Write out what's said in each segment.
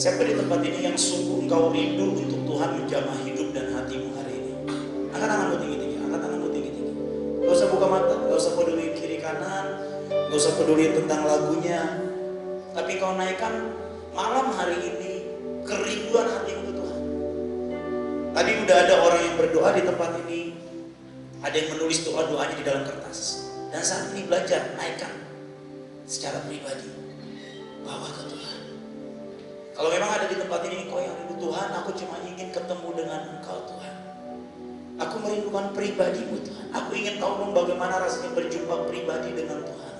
Siapa di tempat ini yang sungguh engkau rindu untuk Tuhan menjamah hidup dan hatimu hari ini? Angkat tanganmu tinggi-tinggi, angkat tanganmu tinggi-tinggi. Gak usah buka mata, gak usah peduli kiri kanan, gak usah peduli tentang lagunya. Tapi kau naikkan malam hari ini kerinduan hatimu ke Tuhan. Tadi udah ada orang yang berdoa di tempat ini. Ada yang menulis doa-doanya di dalam kertas. Dan saat ini belajar naikkan secara pribadi, bawa ke Tuhan. Kalau memang ada di tempat ini engkau yang rindu Tuhan, aku cuma ingin ketemu dengan Engkau Tuhan. Aku merindukan pribadimu Tuhan. Aku ingin tahu dong bagaimana rasanya berjumpa pribadi dengan Tuhan.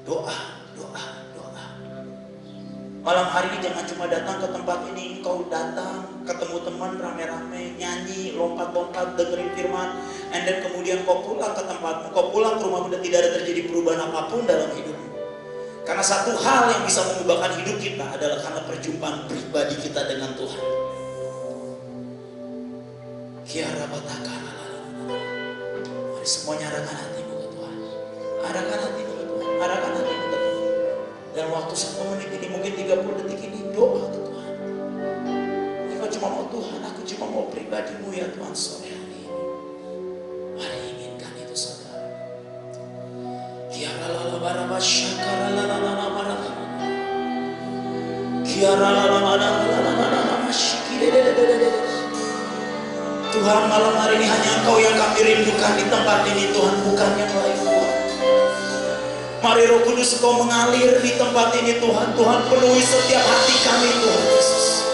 Doa, doa, doa. Malam hari ini jangan cuma datang ke tempat ini, engkau datang, ketemu teman rame-rame, nyanyi, lompat-lompat, dengerin firman, and then kemudian kau pulang ke tempatmu, kau pulang ke rumahmu dan tidak ada terjadi perubahan apapun dalam hidupmu. Karena satu hal yang bisa mengubahkan hidup kita adalah karena perjumpaan pribadi kita dengan Tuhan. Kiara batakana. Mari semuanya arahkan hatimu ke Tuhan. Arahkan hatimu ke Tuhan. Arahkan hatimu ke Tuhan. Dan waktu 1 menit ini, mungkin 30 detik ini, doa ke Tuhan. Engkau cuma mau Tuhan, aku cuma mau pribadimu ya Tuhan sore hari ini. Mari inginkan itu saudara. Kiara lala baraba syakara lala lala baraba. Kiara lala lala lala masyikidedededede. Tuhan, malam hari ini hanya Engkau yang kami rindukan di tempat ini Tuhan, bukan yang lain Tuhan. Mari Roh Kudus Engkau mengalir di tempat ini Tuhan. Tuhan penuhi setiap hati kami Tuhan Yesus.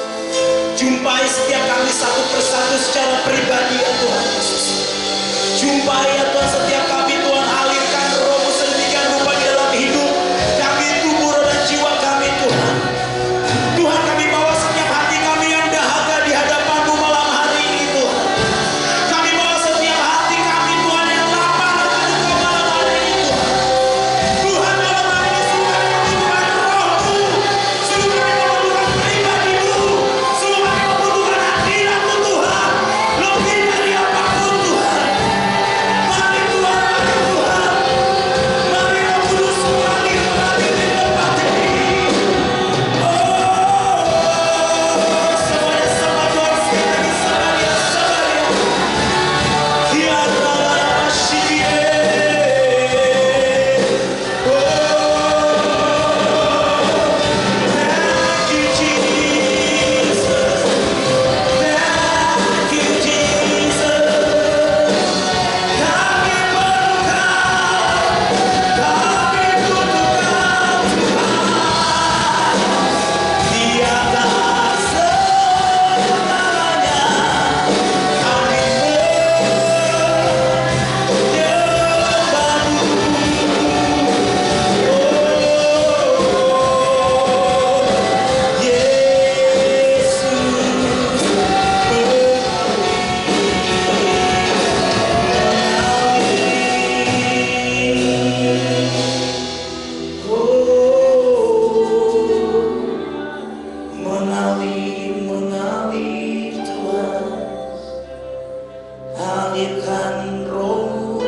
Jumpai setiap kami satu persatu secara pribadi ya Tuhan Yesus. Jumpai ya Tuhan setiap kami Tuhan, alirkan Roh-Mu sedemikian rupa di dalam hidup kami, tubuh, roh dan jiwa kami Tuhan. Tuhan, kami bawa setiap hati kami yang dahaga di hadapan-Mu malam hari ini Tuhan. Kami bawa setiap hati kami Tuhan yang lapar akan Engkau malam hari ini Tuhan. Tuhan, malam hari ini sungguh kami membutuhkan Roh-Mu, sungguh kami membutuhkan pribadi-Mu, sungguh kami membutuhkan hadirat-Mu Tuhan, lebih dari apapun Tuhan. Mari Tuhan, mari Tuhan, mari Roh Kudus mengalir di tempat ini. Semuanya sama Tuhan sekali lagi, Samaria, Samaria. Kiara Shikire. Thank you Jesus. Thank you Jesus. Kami perlu Kau, kami butuh Kau Tuhan. Di atas segalanya kami mengalir Tuhan, alirkan Roh-Mu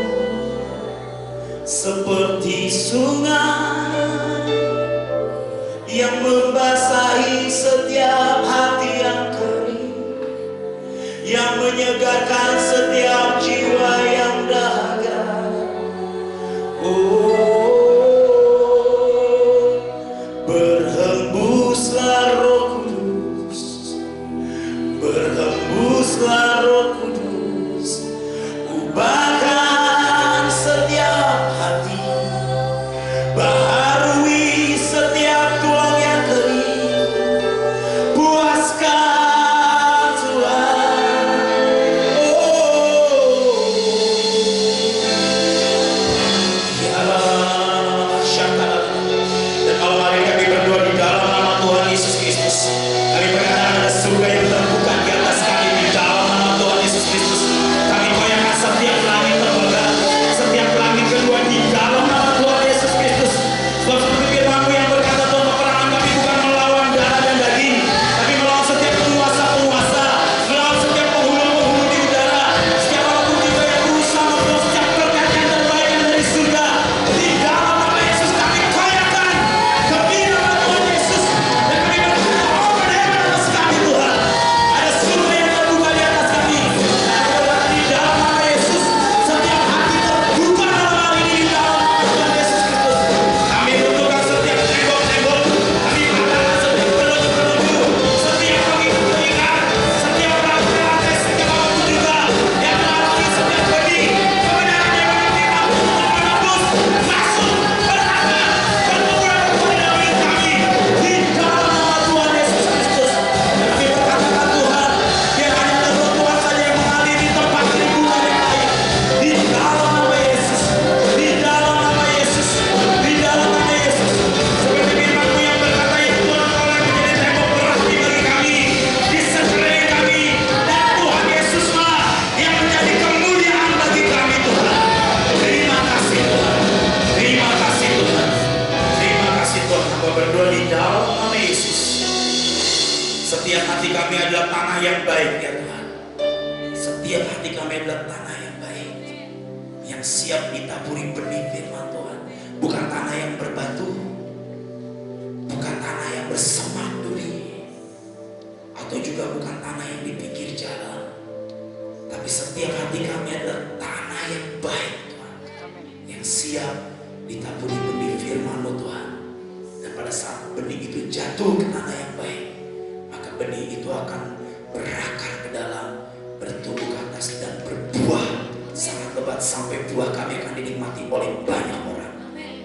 seperti sungai yang membasahi setiap hati yang kering, yang menyegarkan setiap jiwa yang dahaga. Berhembuslah Roh Kudus, berhembuslah Roh Kudus, ubahkan setiap hati, baharui setiap tulang yang kering, puaskan Tuhan. Dan malam hari kami berdoa di berdoa di dalam nama Yesus. Setiap hati kami adalah tanah yang baik ya Tuhan. Setiap hati kami adalah tanah yang baik, yang siap ditaburi benih firman Tuhan. Bukan tanah yang berbatu, bukan tanah yang bersemak duri, atau juga bukan tanah yang di pinggir jalan. Tapi setiap hati kami adalah tanah yang baik Tuhan, yang siap ditaburi benih firman-Mu Tuhan. Dan pada saat benih itu jatuh ke tanah yang baik, maka benih itu akan berakar ke dalam, bertumbuh ke atas dan berbuah sangat lebat sampai buah kami akan dinikmati oleh banyak orang.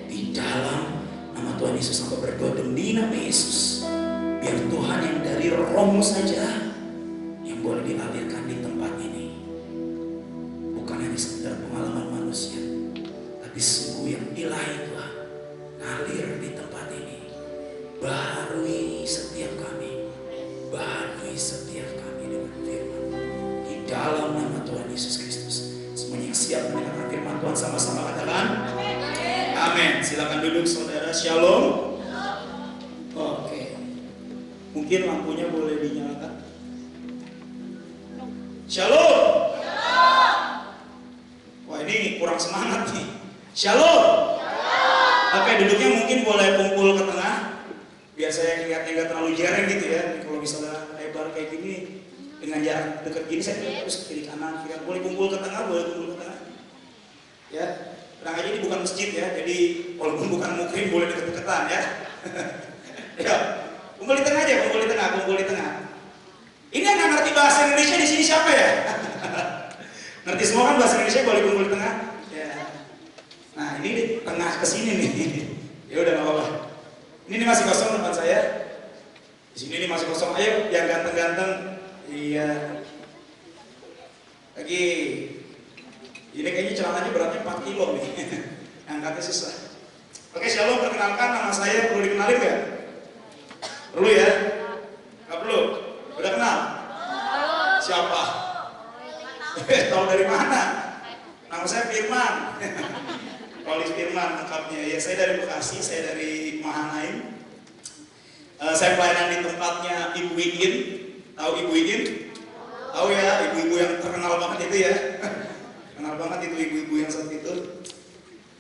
Di dalam nama Tuhan Yesus sampai berdoa demi nama Yesus, biar Tuhan yang dari Roh-Mu saja yang boleh dialirkan di tempat ini, bukan hanya sekedar pengalaman manusia, tapi sungguh yang ilahi Tuhan ngalir di tempat ini. Baharui setiap kami, baharui setiap kami dengan firman. Di dalam nama Tuhan Yesus Kristus, semuanya yang siap mendengarkan firman Tuhan sama-sama katakan amin. Silakan duduk saudara. Shalom. Oke, mungkin lampunya boleh dinyalakan. Shalom. Wah, ini kurang semangat nih. Shalom. Oke, duduknya mungkin boleh kumpul ke tengah, biar saya lihatnya nggak terlalu jarang gitu ya. Kalau misalnya lebar kayak gini, dengan jarak dekat gini saya terus kiri kanan, boleh kumpul ke tengah, boleh kumpul ke tengah. Ya, tenang aja, ini bukan masjid ya, jadi walaupun bukan mukrim boleh deket-deketan ya. Ya, kumpul di tengah aja, kumpul di tengah, kumpul di tengah. Ini yang nggak ngerti bahasa Indonesia di sini siapa ya? Ngerti semua kan bahasa Indonesia, boleh kumpul di tengah. Ya. Nah, ini di tengah ke sini nih. Ya udah nggak apa-apa. Ini masih kosong depan saya. Di sini nih masih kosong. Ayo yang ganteng-ganteng. Iya. Lagi. Ini kayaknya celananya beratnya 4 kilo nih. Angkatnya susah. Oke, shalom, perkenalkan nama saya. Perlu dikenalin nggak? Perlu ya? Nggak perlu? Udah kenal? Siapa? Tahu dari mana? Nama saya Firman. Rolis Firman lengkapnya. Ya, saya dari Bekasi, saya dari Mahanaim. Saya pelayanan di tempatnya Ibu Iin. Tahu Ibu Iin? Tahu ya, ibu-ibu yang terkenal banget itu ya. Kenal banget itu ibu-ibu yang saat itu.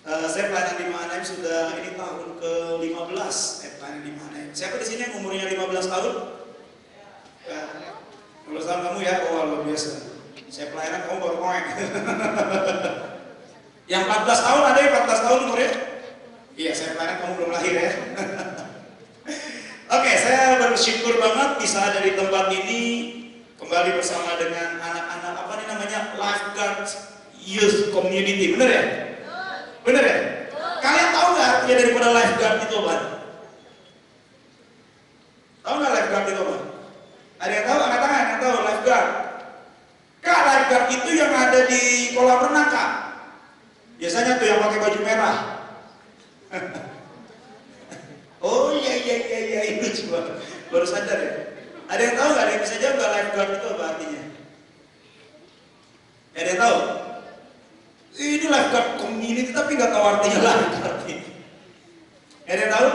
Saya pelayanan di Mahanaim sudah ini tahun ke-15. Pelayanan di Mahanaim. Siapa di sini yang umurnya 15 tahun? Ya. 15 tahun kamu ya? Oh, luar biasa. Saya pelayanan, kamu baru koek. Yang 14 tahun ada yang 14 tahun umurnya? Iya, saya pelayanan, kamu belum lahir ya. Oke, saya bersyukur banget bisa ada di tempat ini kembali bersama dengan anak-anak apa nih namanya Lifeguard Youth Community, bener ya? Bener ya? Kalian tahu nggak artinya daripada lifeguard itu apa? Tahu nggak lifeguard itu apa? Ada yang tahu? Angkat tangan, yang tahu lifeguard. Kak, lifeguard itu yang ada di kolam renang kak. Biasanya tuh yang pakai baju merah. Oh iya, itu coba baru sadar ya. Ada yang tahu nggak? Ada yang bisa jawab nggak lifeguard itu apa artinya? Ada yang tahu? Ini lifeguard community tapi nggak tahu artinya lifeguard ini. Ada yang tahu?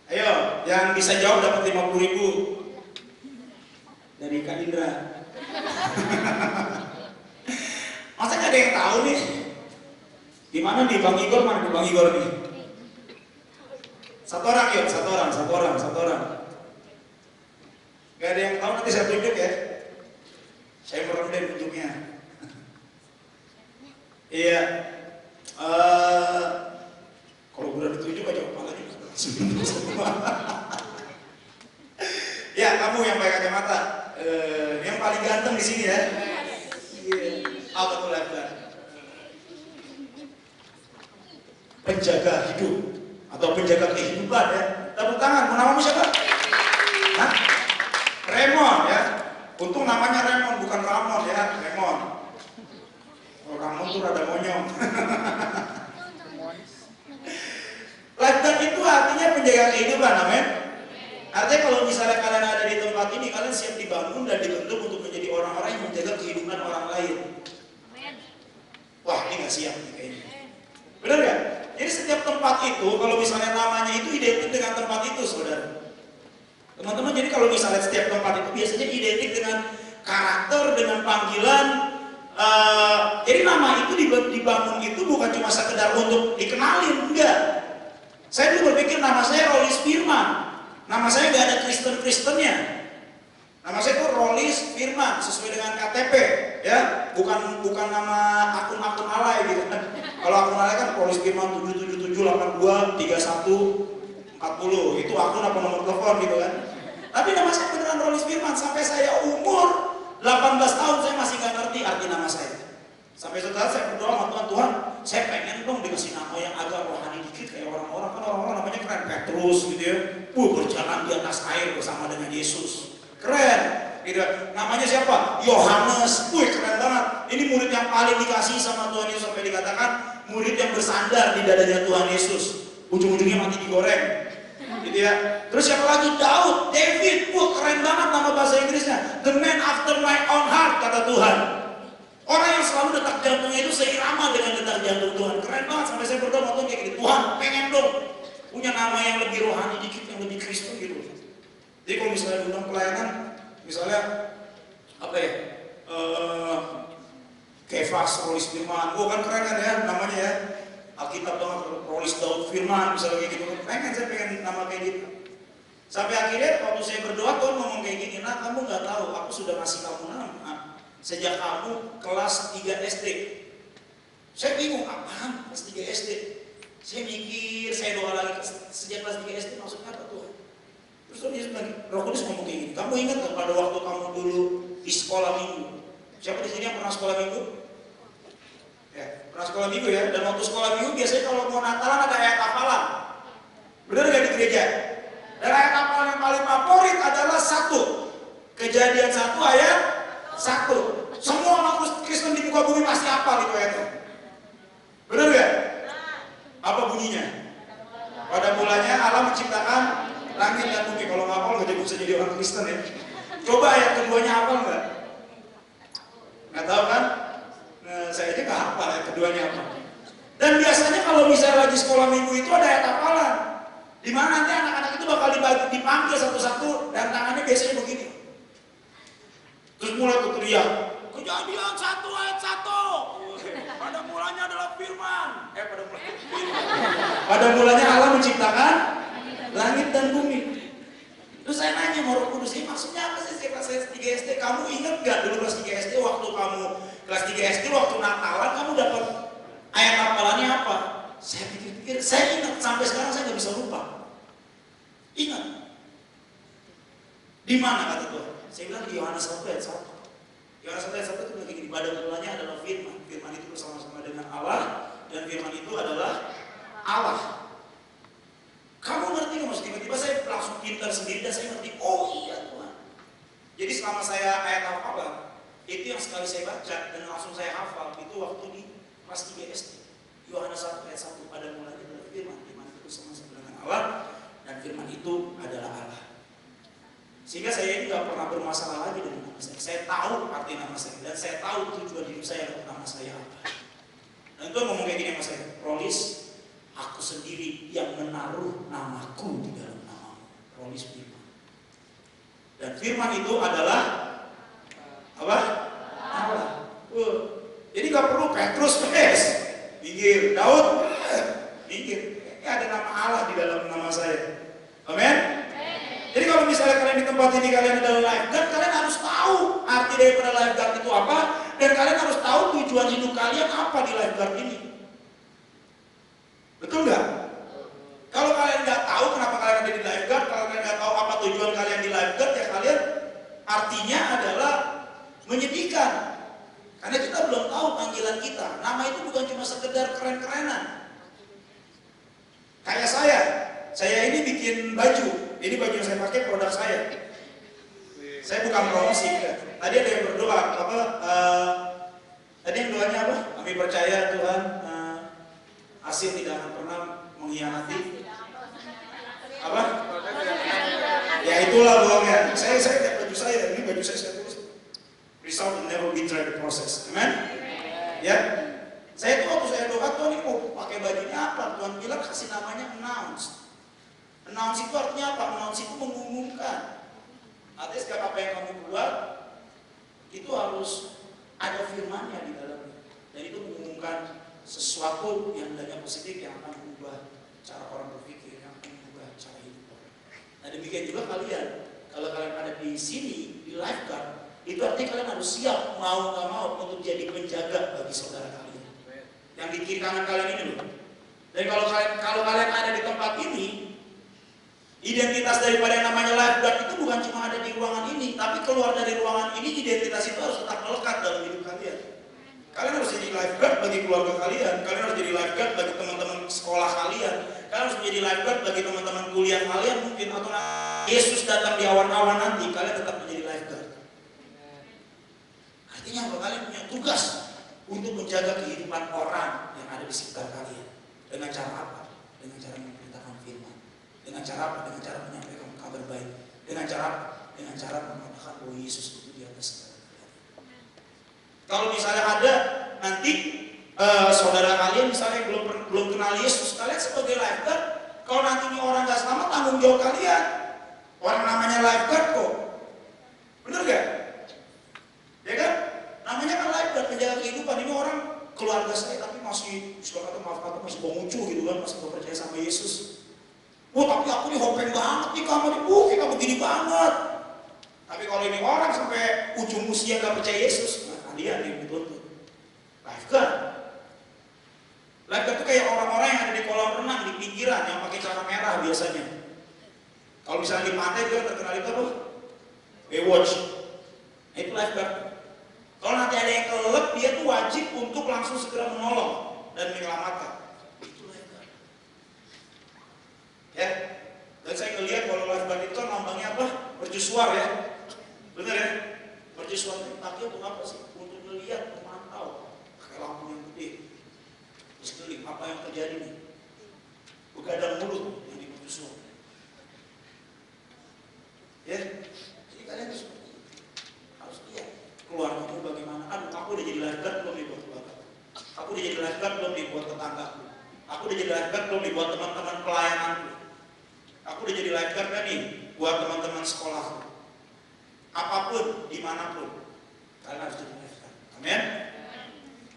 Ayo, yang bisa jawab dapat 50.000 dari Kak Indra. Masa nggak ada yang tahu nih? Gimana nih Bang Igor? Mana Bang Igor nih? Satu orang yuk, satu orang. Gak ada yang tahu, nanti saya tunjuk ya. Saya merendah tunjuknya. Iya. Kalau udah ditunjuk aja kepalanya. Ya, kamu yang pakai kacamata. Yang paling ganteng di sini ya. Apa tuh lifeguard? Penjaga hidup atau penjaga kehidupan ya. Tepuk tangan. Mau namamu siapa? Hah? Raymond ya. Untung namanya Raymond bukan Ramon ya. Raymond. Oh, Ramon tuh rada monyong. Lifeguard itu artinya penjaga kehidupan, amin. Artinya kalau misalnya kalian ada di tempat ini, kalian siap dibangun dan dibentuk untuk menjadi orang-orang yang menjaga kehidupan orang lain. Wah, ini nggak siap nih kayaknya. Benar nggak? Jadi setiap tempat itu, kalau misalnya namanya itu identik dengan tempat itu, saudara. Teman-teman, jadi kalau misalnya setiap tempat itu biasanya identik dengan karakter, dengan panggilan. Jadi nama itu dibangun itu bukan cuma sekedar untuk dikenalin, enggak. Saya dulu berpikir nama saya Rolis Firman. Nama saya nggak ada Kristen-Kristennya. Nama saya itu Rolis Firman sesuai dengan KTP, ya, bukan nama akun-akun alay gitu kan. Kalau akun alay kan Rolis Firman 777814140 itu akun apa nomor telepon gitu kan. Tapi nama saya beneran Rolis Firman. Sampai saya umur 18 tahun saya masih nggak ngerti arti nama saya. Sampai saat saya berdoa sama Tuhan, Tuhan, saya pengen dong dikasih nama yang agak rohani dikit kayak orang-orang, kan orang-orang namanya keren, Petrus gitu ya. Berjalan di atas air bersama dengan Yesus. Keren, gitu. Namanya siapa? Yohanes. Keren banget. Ini murid yang paling dikasih sama Tuhan Yesus, sampai dikatakan murid yang bersandar di dadanya Tuhan Yesus. Ujung-ujungnya mati digoreng. Gitu ya. Terus siapa lagi? Daud, David. Keren banget nama bahasa Inggrisnya. The man after my own heart, kata Tuhan. Orang yang selalu detak jantungnya itu seirama dengan detak jantung Tuhan. Keren banget, sampai saya berdoa sama Tuhan kayak gitu. Tuhan, pengen dong punya nama yang lebih rohani dikit, yang lebih Kristen gitu. Jadi kalau misalnya diundang pelayanan, misalnya apa ya, Kefas Rolis Firman, kan keren kan ya namanya ya. Alkitab banget, Rolis Daud Firman, misalnya kayak gitu. Saya pengen nama kayak gitu. Sampai akhirnya waktu saya berdoa, Tuhan ngomong kayak gini, nah kamu nggak tahu, aku sudah ngasih kamu nama sejak kamu kelas 3 SD. Saya bingung, apaan kelas 3 SD? Saya mikir, saya doa lagi, sejak kelas 3 SD maksudnya apa Tuhan? Terus Tuhan Yesus lagi, Roh Kudus ngomong kayak gini, kamu ingat gak pada waktu kamu dulu di sekolah minggu? Siapa di sini yang pernah sekolah minggu? Ya, pernah sekolah minggu ya, dan waktu sekolah minggu biasanya kalau mau Natalan ada ayat hafalan. Benar gak di gereja? Dan ayat hafalan yang paling favorit adalah 1 Kejadian 1 ayat 1. Semua anak Kristen di muka bumi pasti hafal itu ayatnya. Benar gak? Apa bunyinya? Pada mulanya Allah menciptakan langit dan bumi. Kalau nggak hafal nggak bisa jadi orang Kristen ya. Coba ayat keduanya hafal nggak? Nggak tahu kan? Nah, saya aja nggak hafal ayat keduanya apa. Dan biasanya kalau misalnya lagi sekolah minggu itu ada ayat hafalan, di mana nanti anak-anak itu bakal dipanggil satu-satu dan tangannya biasanya begini. Terus mulai teriak, Kejadian 1 ayat 1. Pada mulanya adalah firman. Pada mulanya Allah menciptakan langit dan bumi. Terus saya nanya sama Roh Kudus, ini maksudnya apa sih kelas 3 SD? Kamu ingat gak dulu kelas 3 SD waktu kamu kelas 3 SD waktu Natalan kamu dapat ayat hafalannya apa? Saya pikir-pikir, saya ingat sampai sekarang saya nggak bisa lupa. Ingat. Di mana kata Tuhan? Saya bilang di Yohanes 1 ayat 1. Yohanes 1 ayat 1 itu begini, pada mulanya adalah firman. Firman itu bersama-sama dengan Allah, dan firman itu adalah Allah. Kamu ngerti nggak? Maksudnya tiba-tiba saya langsung pintar sendiri dan saya ngerti, oh iya Tuhan. Jadi selama saya ayat hafalan, itu yang sekali saya baca dan langsung saya hafal, itu waktu di kelas 3 SD. Yohanes 1 ayat 1, pada mulanya adalah firman. Firman itu bersama-sama dengan Allah, dan firman itu adalah Allah. Sehingga saya ini nggak pernah bermasalah lagi dengan nama saya. Saya tahu arti nama saya dan saya tahu tujuan hidup saya dan nama saya apa. Dan Tuhan ngomong kayak gini sama saya, Rolis, aku sendiri yang menaruh namaku di dalam namamu. Rolis Firman. Dan Firman itu adalah apa? Allah. Jadi nggak perlu Petrus, minggir, Daud, minggir. Ini ada nama Allah di dalam nama saya. Amin. Jadi kalau misalnya kalian di tempat ini kalian adalah lifeguard, kalian harus tahu arti daripada lifeguard itu apa, dan kalian harus tahu tujuan hidup kalian apa di lifeguard ini. Betul nggak? Kalau kalian nggak tahu kenapa kalian ada di lifeguard, kalau kalian nggak tahu apa tujuan kalian di lifeguard, ya kalian artinya adalah menyedihkan. Karena kita belum tahu panggilan kita. Nama itu bukan cuma sekedar keren-kerenan. Kayak saya ini bikin baju. Ini baju yang saya pakai produk saya. Saya bukan promosi. Tadi ada yang berdoa tadi yang doanya apa? Kami percaya Tuhan Asin tidak akan pernah mengkhianati. Apa? Ya itulah bohongnya. Saya lihat baju saya. Ini baju saya tulis. Result will never betray the process. Amen? Ya. Saya tuh waktu saya doa tahu nih mau pakai bajunya apa. Tuhan bilang kasih namanya announce. Announce itu artinya apa? Announce itu mengumumkan. Artinya setiap apa yang kamu buat itu harus ada firman-Nya di dalamnya. Dan itu mengumumkan sesuatu yang dari positif yang akan mengubah cara orang berpikir, yang akan mengubah cara hidup. Nah demikian juga kalian, kalau kalian ada di sini, di lifeguard, itu artinya kalian harus siap, mau nggak mau, untuk jadi penjaga bagi saudara kalian. Yang di kiri kanan kalian ini loh. Dan kalau kalian ada di tempat ini, identitas daripada yang namanya lifeguard itu bukan cuma ada di ruangan ini, tapi keluar dari ruangan ini, identitas itu harus tetap melekat dalam hidup kalian. Kalian harus jadi lifeguard bagi keluarga kalian, kalian harus jadi lifeguard bagi teman-teman sekolah kalian, kalian harus menjadi lifeguard bagi teman-teman kuliah kalian mungkin, atau Yesus datang di awan-awan nanti, kalian tetap menjadi lifeguard. Artinya apa? Kalian punya tugas untuk menjaga kehidupan orang yang ada di sekitar kalian. Dengan cara apa? Dengan cara memberitakan firman. Dengan cara apa? Dengan cara menyampaikan kabar baik. Dengan cara apa? Dengan cara mengatakan bahwa Yesus itu di atas segala. Kalau misalnya ada nanti saudara kalian misalnya belum kenal Yesus, kalian sebagai lifeguard, kalau nanti ini orang nggak selamat, tanggung jawab kalian. Orang namanya lifeguard kok, bener gak? Ya kan? Namanya kan lifeguard, menjaga kehidupan. Ini orang keluarga saya tapi masih suka kata maaf kata masih bongucu gitu kan, masih gak percaya sama Yesus. Wah tapi aku nih hopeng banget nih kamu nih, kita begini banget. Tapi kalau ini orang sampai ujung usia gak percaya Yesus, dia yang dituntut. Lifeguard itu kayak orang-orang yang ada di kolam renang di pinggiran yang pakai celana merah biasanya. Kalau misalnya di pantai dia terkenal itu apa? Baywatch. Nah, itu lifeguard. Kalau nanti ada yang kelelep, dia tuh wajib untuk langsung segera menolong dan menyelamatkan. Itu lifeguard. Ya. Dan saya ngelihat kalau lifeguard itu kan lambangnya apa? Mercusuar ya. Bener ya? Mercusuar itu pakai untuk apa sih? Untuk melihat, memantau, pakai lampu yang gede. Terus kelip, apa yang terjadi nih? Begadang mulut yang di mercusuar. Ya, jadi kalian harus lihat keluargamu bagaimana. Aduh, aku udah jadi lifeguard belum nih buat keluarga. Aku udah jadi lifeguard belum nih buat tetanggaku. Aku udah jadi lifeguard belum nih buat teman-teman pelayananku. Aku udah jadi lifeguard kan nih buat teman-teman sekolahku. Apapun, dimanapun, kalian harus jadi lifeguard. Amin.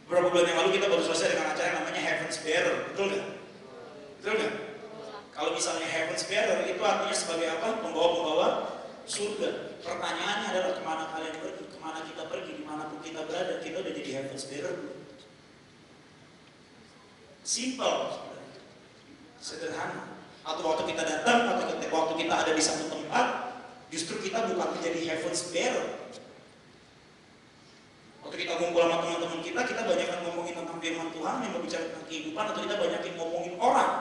Beberapa bulan yang lalu kita baru selesai dengan acara yang namanya Heaven's Bearer, betul nggak? Betul nggak? Kalau misalnya Heaven's Bearer itu artinya sebagai apa? Pembawa-pembawa surga. Pertanyaannya adalah kemana kalian pergi, kemana kita pergi, dimanapun kita berada, kita udah jadi Heaven's Bearer. Simple, sederhana. Atau waktu kita datang, atau waktu kita ada di satu tempat, justru kita bukan menjadi Heaven's Bearer. Waktu kita ngumpul sama teman-teman kita banyak ngomongin tentang firman Tuhan yang berbicara tentang kehidupan, atau kita banyakin ngomongin orang.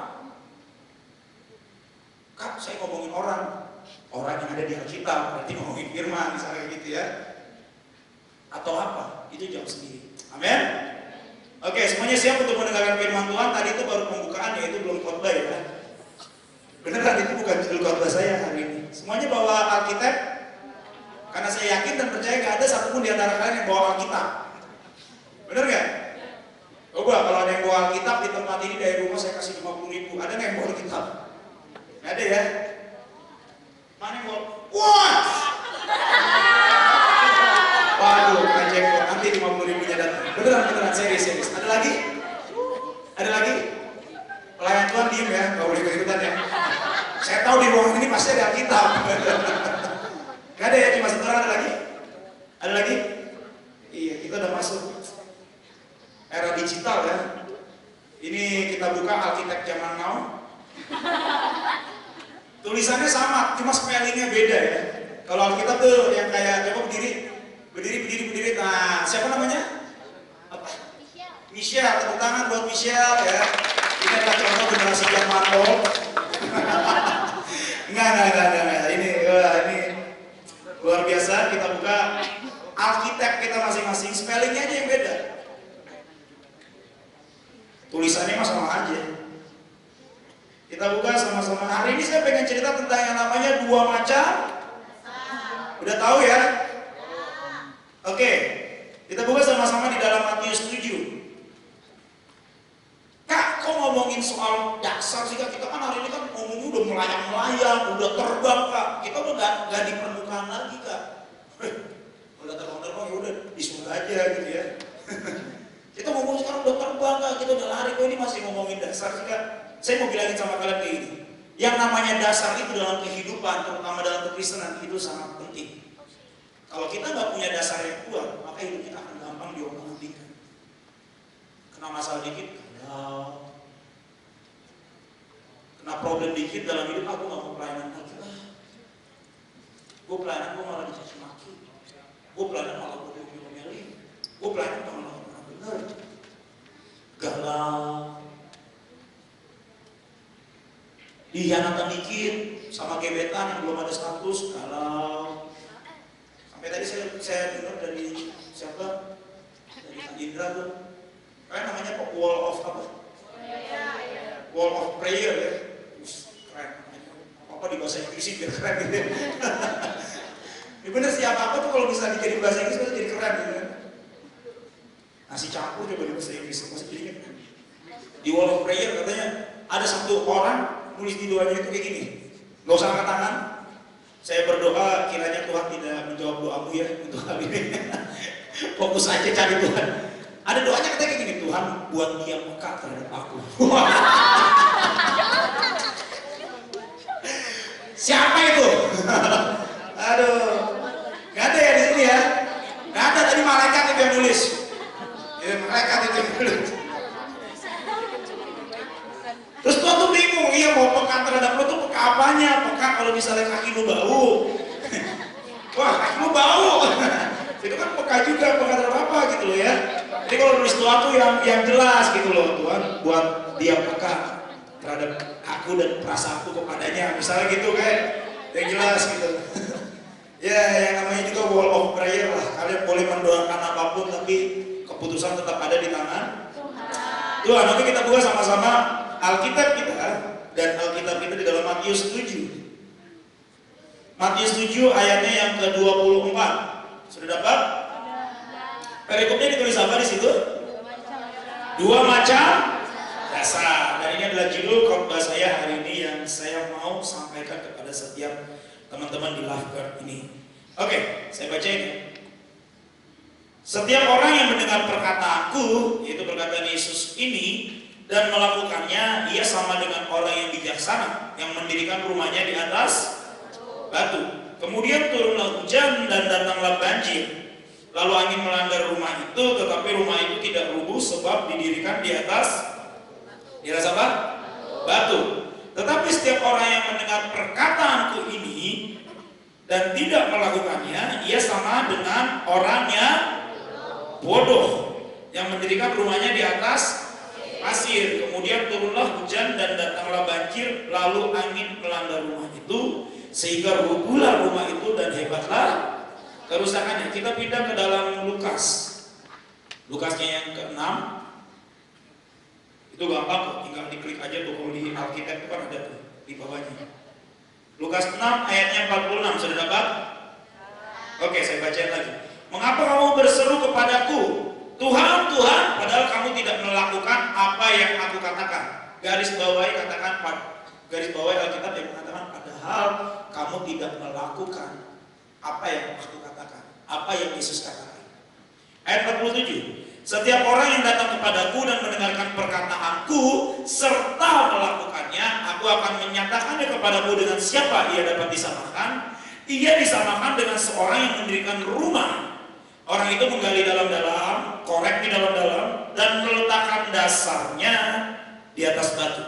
Kak, saya ngomongin orang yang ada di Alkitab, berarti ngomongin firman, misalnya gitu ya. Atau apa? Itu jawab sendiri. Amin. Oke, semuanya siap untuk mendengarkan firman Tuhan. Tadi itu baru pembukaan, yaitu belum khotbah ya. Beneran itu bukan judul khotbah saya hari ini. Semuanya bawa Alkitab, karena saya yakin dan percaya gak ada satupun di antara kalian yang bawa Alkitab. Bener gak? Coba kalau ada yang bawa Alkitab di tempat ini dari rumah saya kasih 50.000. Ada gak yang bawa Alkitab? Gak ada ya? Mana yang bawa? Wah! Waduh, anjing kok. Nanti 50.000-nya datang. Beneran, serius. Ada lagi? Ada lagi? Pelayan Tuhan diem ya, gak boleh ikut-ikutan ya. Saya tahu di ruangan ini pasti ada Alkitab. Gak ada ya, cuma satu orang. Ada lagi? Ada lagi? Iya, kita udah masuk era digital ya. Ini kita buka Alkitab zaman now. Tulisannya sama, cuma spellingnya beda ya. Kalau Alkitab tuh yang kayak, coba berdiri. Nah, siapa namanya? Apa? Michelle, tepuk tangan buat Michelle ya. Ini adalah contoh generasi zaman now. Enggak. Ini luar biasa. Kita buka Alkitab kita masing-masing, spellingnya aja yang beda. Tulisannya mah sama aja. Kita buka sama-sama. Hari ini saya pengen cerita tentang yang namanya dua macam. Udah tahu ya? Oke. Kita buka sama-sama di dalam Matius 7. Kak, kok ngomongin soal dasar sih Kak? Kita kan hari ini kan ngomongnya udah melayang-layang, udah terbang Kak. Kita udah gak di permukaan lagi Kak. Udah terbang-terbang ya udah di surga aja gitu ya. Kita ngomong sekarang udah terbang Kak, kita udah lari. Kok ini masih ngomongin dasar sih Kak? Saya mau bilangin sama kalian kayak gini. Yang namanya dasar itu dalam kehidupan, terutama dalam kekristenan, itu sangat penting. Kalau kita nggak punya dasar yang kuat, maka hidup kita akan gampang diombang-ambingkan. Kena masalah dikit, kena problem dikit dalam hidup, aku nggak mau pelayanan lagi. Gue pelayanan, gue malah dicaci maki. Gue pelayanan malah gue diomel-omelin. Gue pelayanan malah nggak benar. Galau. Dihianatan dikit sama gebetan yang belum ada status, galau. Sampai tadi saya dengar dari siapa? Dari Kak Indra tuh. Kalian namanya apa? Wall of apa? Wall of prayer ya. Keren. Apa di bahasa Inggris sih biar keren gitu. Ini bener sih apa-apa tuh kalau bisa jadi bahasa Inggris pasti jadi keren gitu kan. Nasi campur coba di bahasa Inggris masih jadi keren. Di Wall of prayer katanya ada satu orang nulis di doanya itu kayak gini. Gak usah angkat tangan. Saya berdoa kiranya Tuhan tidak menjawab doamu ya untuk hal ini. Fokus aja cari Tuhan. Ada doanya katanya kayak gini, Tuhan buat dia peka terhadap aku. Siapa itu? Aduh, gak ada ya di sini ya? Gak ada, tadi malaikat itu yang nulis. Ya, malaikat itu yang nulis. Terus Tuhan tuh bingung, iya mau peka terhadap lo tuh peka apanya? Peka kalau misalnya kaki lo bau. Wah, kaki lo bau. Itu kan peka juga, peka terhadap apa gitu loh ya. Jadi kalau nulis Tuhan tuh yang jelas gitu loh, Tuhan buat dia peka terhadap aku dan perasaanku kepadanya. Misalnya gitu kan, yang jelas gitu. Ya, yang namanya juga wall of prayer lah. Kalian boleh mendoakan apapun, tapi keputusan tetap ada di tangan Tuhan. Nanti kita buka sama-sama Alkitab kita, dan Alkitab kita di dalam Matius 7. Matius 7 ayatnya yang ke-24. Sudah dapat? Perikopnya ditulis apa di situ? Dua macam dasar. Dan ini adalah judul khotbah saya hari ini yang saya mau sampaikan kepada setiap teman-teman di Lifeguard ini. Oke, saya baca ini. Setiap orang yang mendengar perkataanku, yaitu perkataan Yesus ini, dan melakukannya, ia sama dengan orang yang bijaksana yang mendirikan rumahnya di atas batu. Kemudian turunlah hujan dan datanglah banjir. Lalu angin melanda rumah itu, tetapi rumah itu tidak rubuh sebab didirikan di atas apa? Batu. Tetapi setiap orang yang mendengar perkataanku ini dan tidak melakukannya, ia sama dengan orang yang bodoh yang mendirikan rumahnya di atas pasir. Kemudian turunlah hujan dan datanglah banjir, lalu angin melanda rumah itu sehingga rubuhlah rumah itu dan hebatlah kerusakannya. Kita pindah ke dalam Lukas. Lukasnya yang ke-6. Itu gampang kok, tinggal diklik aja tuh kalau di Alkitab itu kan ada tuh di bawahnya. Lukas 6 ayatnya 46, sudah dapat? Oke, saya bacain lagi. Mengapa kamu berseru kepadaku, Tuhan, Tuhan, padahal kamu tidak melakukan apa yang aku katakan? Garis bawahi katakan, garis bawahi Alkitab yang mengatakan, padahal kamu tidak melakukan apa yang aku katakan, apa yang Yesus katakan. Ayat 47. Setiap orang yang datang kepadaku dan mendengarkan perkataanku serta melakukannya, aku akan menyatakannya kepadamu dengan siapa ia dapat disamakan. Ia disamakan dengan seorang yang mendirikan rumah. Orang itu menggali dalam-dalam, korek di dalam-dalam, dan meletakkan dasarnya di atas batu.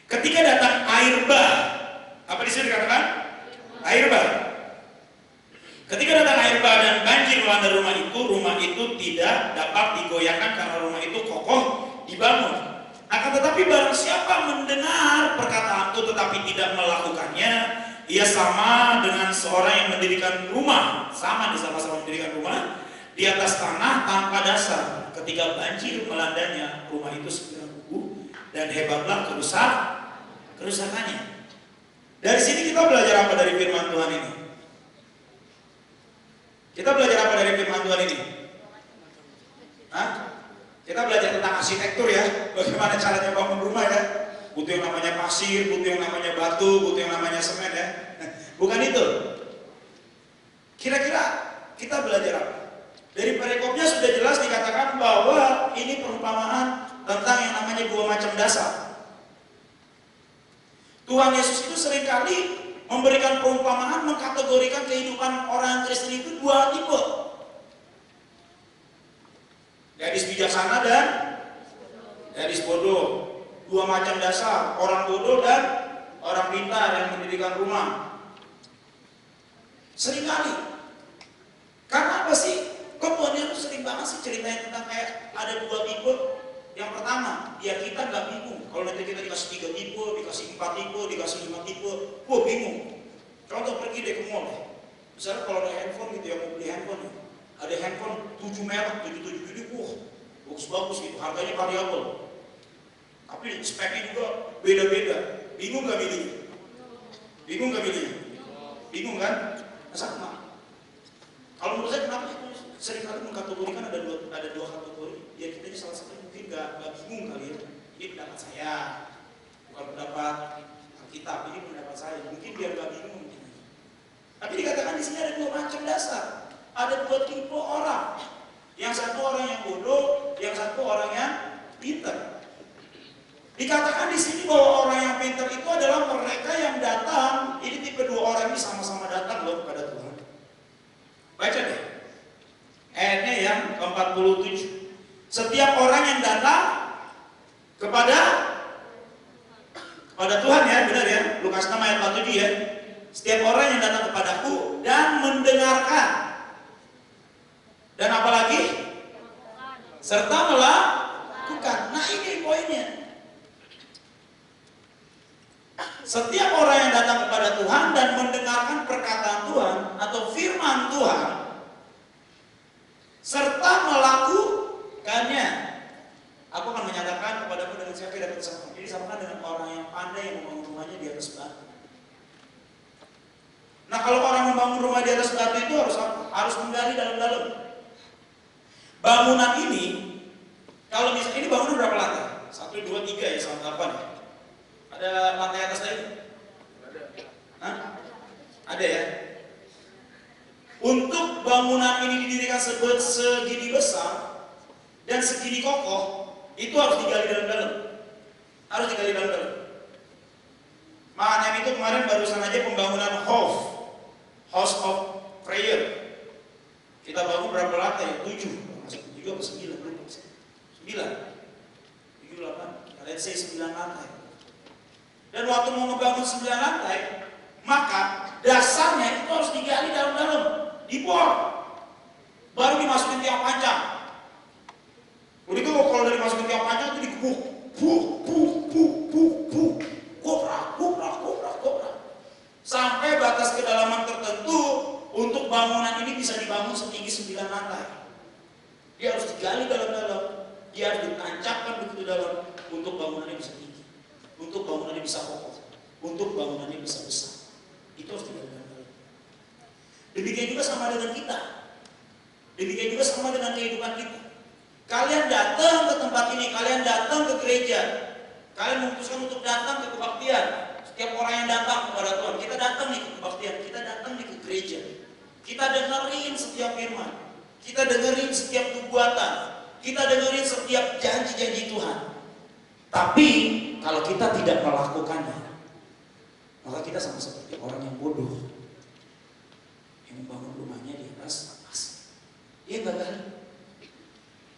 Ketika datang air bah, apa disitu dikatakan? Air bah. Ketika datang air bah dan banjir melanda rumah itu tidak dapat digoyahkan karena rumah itu kokoh dibangun. Akan tetapi barang siapa mendengar perkataanku tetapi tidak melakukannya, ia sama dengan seorang yang mendirikan rumah, sama-sama mendirikan rumah di atas tanah tanpa dasar. Ketika banjir melandanya, rumah itu segera rubuh dan hebatlah kerusakannya. Dari sini kita belajar apa dari firman Tuhan ini? Kita belajar apa dari firman Tuhan ini? Hah? Kita belajar tentang arsitektur ya. bagaimana caranya bangun rumah ya? Butuh yang namanya pasir, butuh yang namanya batu, butuh yang namanya semen ya. Bukan itu. Kira-kira kita belajar apa? Dari perikopnya sudah jelas dikatakan bahwa ini perumpamaan tentang yang namanya dua macam dasar. Tuhan Yesus itu seringkali memberikan perumpamaan, mengkategorikan kehidupan orang Kristen itu dua tipe. Gadis bijaksana dan gadis bodoh. Dua macam dasar, orang bodoh dan orang pintar yang mendirikan rumah. Seringkali. Karena apa sih? Kok Tuhan Yesus sering banget sih ceritanya tentang kayak ada dua tipe. Yang pertama, ya kita nggak bingung. Kalau nanti kita dikasih 3 tipe, dikasih 4 tipe, dikasih 5 tipe, wah bingung. Contoh pergi deh ke mall deh. Misalnya kalau ada handphone gitu ya, mau beli handphone ya. Ada handphone 7 merek, 7 jadi wah bagus-bagus gitu, harganya variabel. Tapi speknya juga beda-beda. Bingung nggak milihnya? Bingung nggak milihnya? Bingung kan? Sama. Kalau menurut saya kenapa seringkali mengkategorikan ada dua kategori? Ya kita ini salah satu mungkin nggak bingung kali ya. Ini pendapat saya, bukan pendapat Alkitab. Ini pendapat saya. Mungkin biar nggak bingung. Tapi dikatakan di sini ada dua macam dasar. Ada dua tipe orang. Yang satu orang yang bodoh, yang satu orang yang pintar. Dikatakan di sini bahwa orang yang pintar itu adalah mereka yang datang. Ini tipe dua orang ini sama-sama datang loh kepada Tuhan. Baca deh. Ayatnya yang ke-47. Setiap orang yang datang kepada Tuhan ya, benar ya. Lukas 6 ayat 47 ya. Setiap orang yang datang kepadaku dan mendengarkan. Dan apalagi? Serta melakukan. Nah ini poinnya. Setiap orang yang datang kepada Tuhan dan mendengarkan perkataan Tuhan atau firman Tuhan serta melakukannya, aku akan menyatakan kepadamu dengan siapa yang dapat disamakan. Jadi disamakan dengan orang yang pandai yang membangun rumahnya di atas batu. Nah kalau orang membangun rumah di atas batu itu harus apa? Harus menggali dalam-dalam. Bangunan ini, kalau misalnya ini bangunan berapa lantai? 1, 2, 3 ya, sampai 8 ya. Ada lantai atas lagi? Hah? Ada ya? Untuk bangunan ini didirikan segini besar dan segini kokoh, itu harus digali dalam-dalam. Harus digali dalam-dalam. Makanya itu kemarin barusan aja pembangunan House of Prayer. Kita bangun berapa lantai? 7 atau 9? 9. 7, 8. Let's say 9 lantai. Dan waktu mau ngebangun 9 lantai, maka dasarnya itu harus digali dalam-dalam, dibor, baru dimasukin tiang panjang. Udah itu kalau dari masukin tiang panjang itu digebuk, koprak, sampai batas kedalaman tertentu untuk bangunan ini bisa dibangun setinggi 9 lantai. Dia harus digali dalam-dalam, dia harus ditancapkan begitu dalam untuk bangunannya bisa tinggi. Untuk bangunannya bisa kokoh, untuk bangunannya bisa besar, itu harus dilakukan. Demikian juga sama dengan kita, demikian juga sama dengan kehidupan kita. Kalian datang ke tempat ini, kalian datang ke gereja, kalian memutuskan untuk datang ke kebaktian. Setiap orang yang datang kepada Tuhan, kita datang nih ke kebaktian, kita datang nih ke gereja, kita dengerin setiap firman, kita dengerin setiap nubuatan, kita dengerin setiap janji-janji Tuhan. Tapi kalau kita tidak melakukannya, maka kita sama seperti orang yang bodoh yang membangun rumahnya di atas pasir. Dia nggak gali.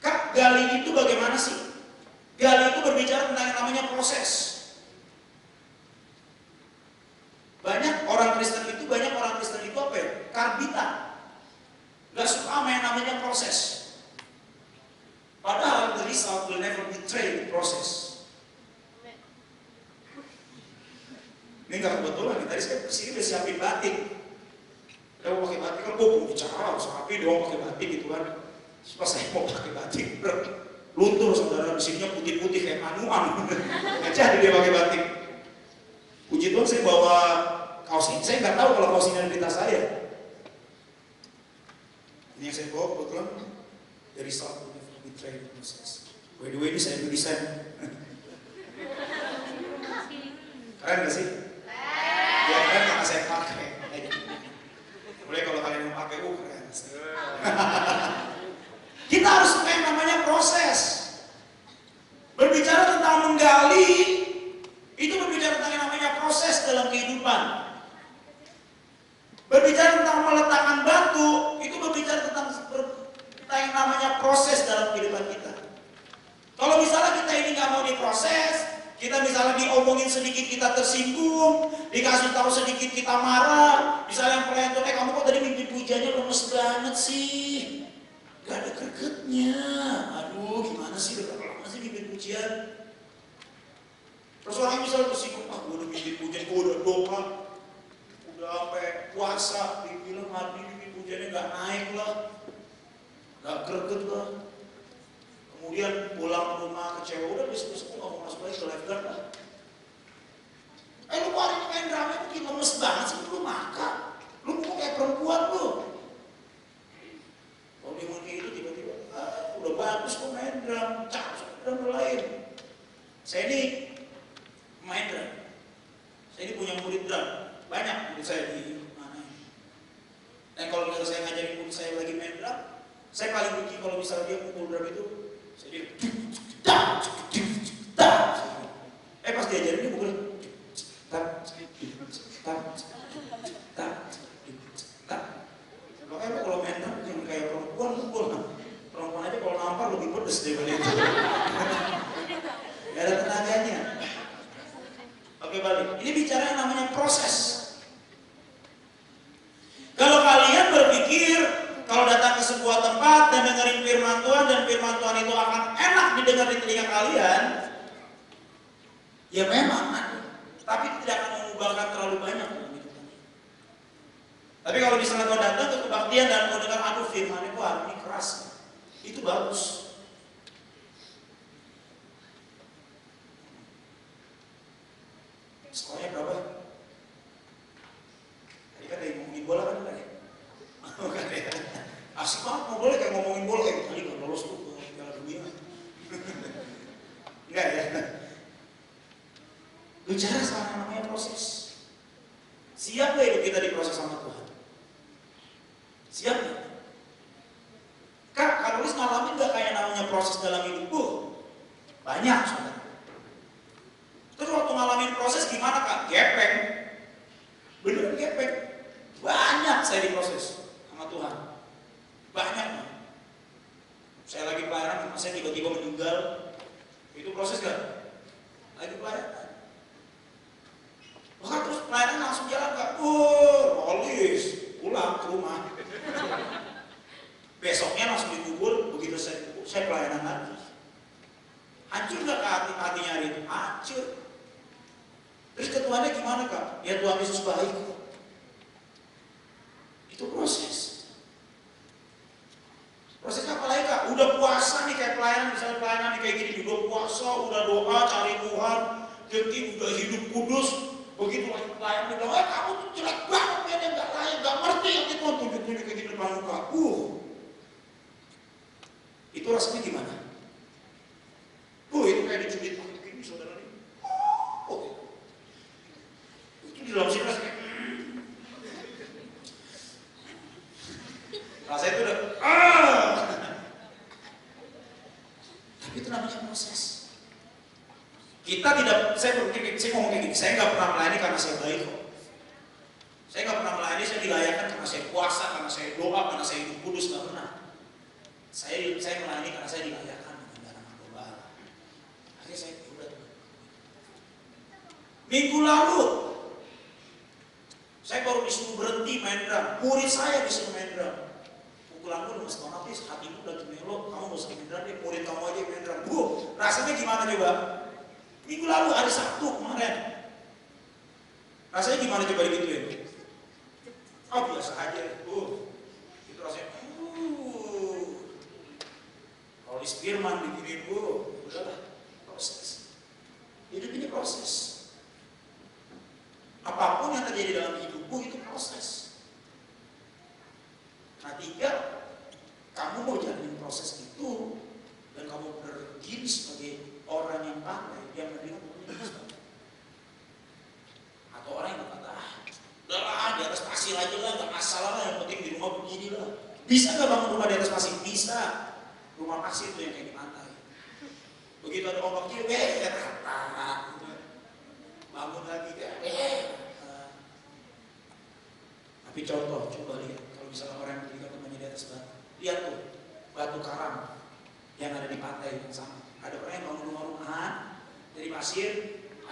Kak, gali itu bagaimana sih? Gali itu berbicara tentang yang namanya proses. Banyak orang Kristen itu apa ya? Karbitan. Gak suka sama yang namanya proses. Padahal the result will never betray the process. Ini gak kebetulan, tadi saya kesini udah siapin batik. Udah mau pakai batik, kan gue pun bicara, harus rapi dong pakai batik gitu kan. Pas saya mau pakai batik, luntur saudara, di sininya putih-putih kayak manuang. Gak jadi dia pakai batik. Puji Tuhan saya bawa kaos ini, saya nggak tahu kalau kaos ini ada di tas saya. Ini yang saya bawa kebetulan dari South Betray Process. By the way ini saya desain. Keren gak sih? Ya keren karena saya pakai. Boleh kalau kalian mau pakai, keren. Kita harus yang namanya proses. Berbicara tentang menggali, itu berbicara tentang yang namanya proses dalam kehidupan. Berbicara tentang meletakkan batu, itu berbicara tentang yang namanya proses dalam kehidupan kita. Kalau misalnya kita ini nggak mau diproses, kita misalnya diomongin sedikit kita tersinggung, dikasih tahu sedikit kita marah. Misalnya yang pelayan tuh, kamu kok tadi mimpi pujiannya lemes banget sih, gak ada gregetnya. Aduh, gimana sih, udah berapa lama sih mimpi pujian? Terus orang misalnya tersinggung, gue udah mimpi pujian, gue udah doa, udah sampai puasa, dibilang hari ini mimpi pujiannya gak naik lah, gak greget lah. Kemudian pulang ke rumah kecewa, udah besok-besok gak mau masuk lagi ke lifeguard lah. Lu kok hari ini main drama bikin lemes banget sih, lu makan. Lu kok kayak perempuan lu. Kalau dia mau kayak itu tiba-tiba, udah bagus kok main drum, drum lain. Saya ini main drum. Saya ini punya murid drum, banyak murid saya di mana ini. Dan kalau misalnya saya ngajarin murid saya lagi main drum, saya paling benci kalau misalnya dia pukul drum itu, saya pas diajarin dia pukul makanya kalau main drum yang kayak perempuan pukul, perempuan aja kalau nampar lebih pedes daripada itu. Gak ada tenaganya. Oke, balik. Ini bicara yang namanya proses. Kalau kalian berpikir kalau datang ke sebuah tempat dan dengerin firman Tuhan dan firman Tuhan itu akan enak didengar di telinga kalian, ya memang ada. Tapi itu tidak akan mengubahkan terlalu banyak. Tapi kalau misalnya kau datang ke kebaktian dan kau dengar, aduh firmannya kok hari ini keras, itu bagus. Sekolahnya berapa? Tadi kan dari ngomongin bola kan enggak ya? Bukan ya? Asik banget mau boleh kayak ngomongin bola kayak tadi kan lolos tuh ke Piala Dunia. Enggak ya? Bicara sama yang namanya proses. Siap gak hidup kita diproses sama Tuhan? Siap gak? Kak, kalau lu ngalamin gak kayak namanya proses dalam hidupku? Banyak, saudara. Terus waktu ngalamin proses gimana Kak? Gepeng. Beneran gepeng. Banyak saya diproses sama Tuhan. Banyak. Saya lagi pelayanan, saya tiba-tiba meninggal. Itu proses gak? Lagi pelayanan. Bahkan terus pelayanan langsung jalan Kak. Polis. Pulang ke rumah. Besoknya langsung dikubur. Begitu saya pelayanan lagi. Hancur gak hatinya hari itu? Hancur. Terus ketuanya gimana Kak? Ya Tuhan Yesus baik. Itu proses. Prosesnya apa lagi Kak? Udah puasa nih kayak pelayanan, misalnya pelayanan nih kayak gini, udah puasa, udah doa, cari Tuhan, jadi udah hidup kudus. Begitu lagi pelayanan dia bilang, kamu tuh jelek banget ya, yang gak layak, gak ngerti yang Tuhan tunjuk-tunjuk kayak gini depan muka. Itu rasanya gimana? Itu kayak dicubit pakai gini saudara nih. Itu di dalam sini rasanya rasanya itu udah tapi itu namanya proses. Kita tidak, saya ngomong kayak gini, saya nggak pernah melayani karena saya baik kok. Saya nggak pernah melayani, saya dilayakan karena saya puasa, karena saya doa, karena saya hidup kudus, nggak pernah. Saya melayani karena saya dilayakan dengan darah Gembala. Akhirnya saya udah. Minggu lalu saya baru disuruh berhenti main drum. Murid saya disuruh main drum. Pukulan gue lemes banget, hatimu lagi melo, kamu gak usah main drum deh, murid kamu aja main drum. Rasanya gimana coba? Minggu lalu hari Sabtu kemarin. Rasanya gimana coba digituin? Biasa aja. Itu rasanya. Kalau di firman diginiin, udahlah, proses. Hidup ini proses. Apapun yang terjadi dalam hidupku itu proses. Nah, tinggal kamu mau jalanin proses itu dan kamu berdiri sebagai orang yang pandai, yang menerima pemilihan. pasir aja lah, nggak masalah lah, yang penting di rumah begini lah. Bisa nggak bangun rumah di atas pasir? Bisa. Rumah pasir tuh yang kayak di pantai. Begitu ada ombak dia, rata. Bangun lagi kan, Tapi contoh, coba lihat, kalau misalnya orang yang mendirikan rumahnya di atas batu, lihat tuh, batu karang yang ada di pantai yang sama. Ada orang yang bangun rumah-rumahan dari pasir,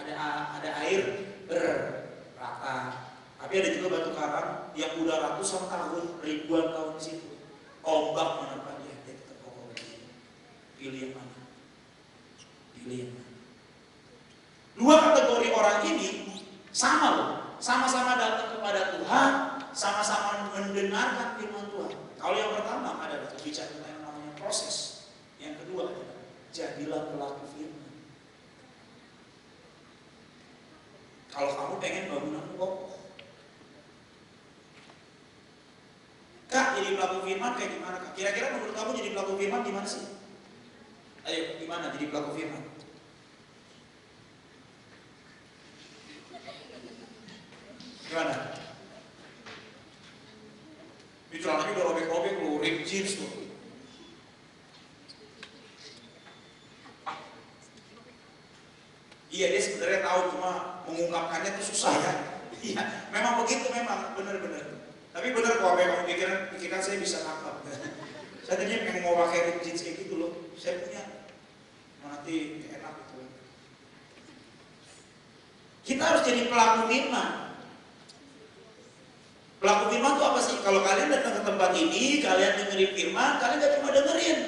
ada air berrata. Tapi ada juga batu karang yang udah ratusan tahun, ribuan tahun di situ. Ombak menerpa dia tetap kokoh berdiri. Pilih yang mana? Pilih yang mana? Dua kategori orang ini sama loh, sama-sama datang kepada Tuhan, sama-sama mendengarkan firman Tuhan. Kalau yang pertama adalah berbicara tentang yang namanya proses. Yang kedua adalah jadilah pelaku firman. Kalau kamu pengen bangunan kokoh, Kak, jadi pelaku firman kayak gimana Kak? Kira-kira menurut kamu jadi pelaku firman gimana sih? Ayo, gimana jadi pelaku firman? Gimana? Ini celananya udah robek-robek loh, rip jeans loh. Iya, dia sebenarnya tahu, cuma mengungkapkannya tuh susah ya. Iya, memang begitu, memang benar-benar. Tapi benar kok, apa yang kamu pikirkan saya bisa tangkap. Saya tadinya pengen mau pakai rip jeans kayak gitu loh. Saya punya, nanti enak gitu. Kita harus jadi pelaku firman. Pelaku firman itu apa sih? Kalau kalian datang ke tempat ini, kalian dengerin firman, kalian gak cuma dengerin,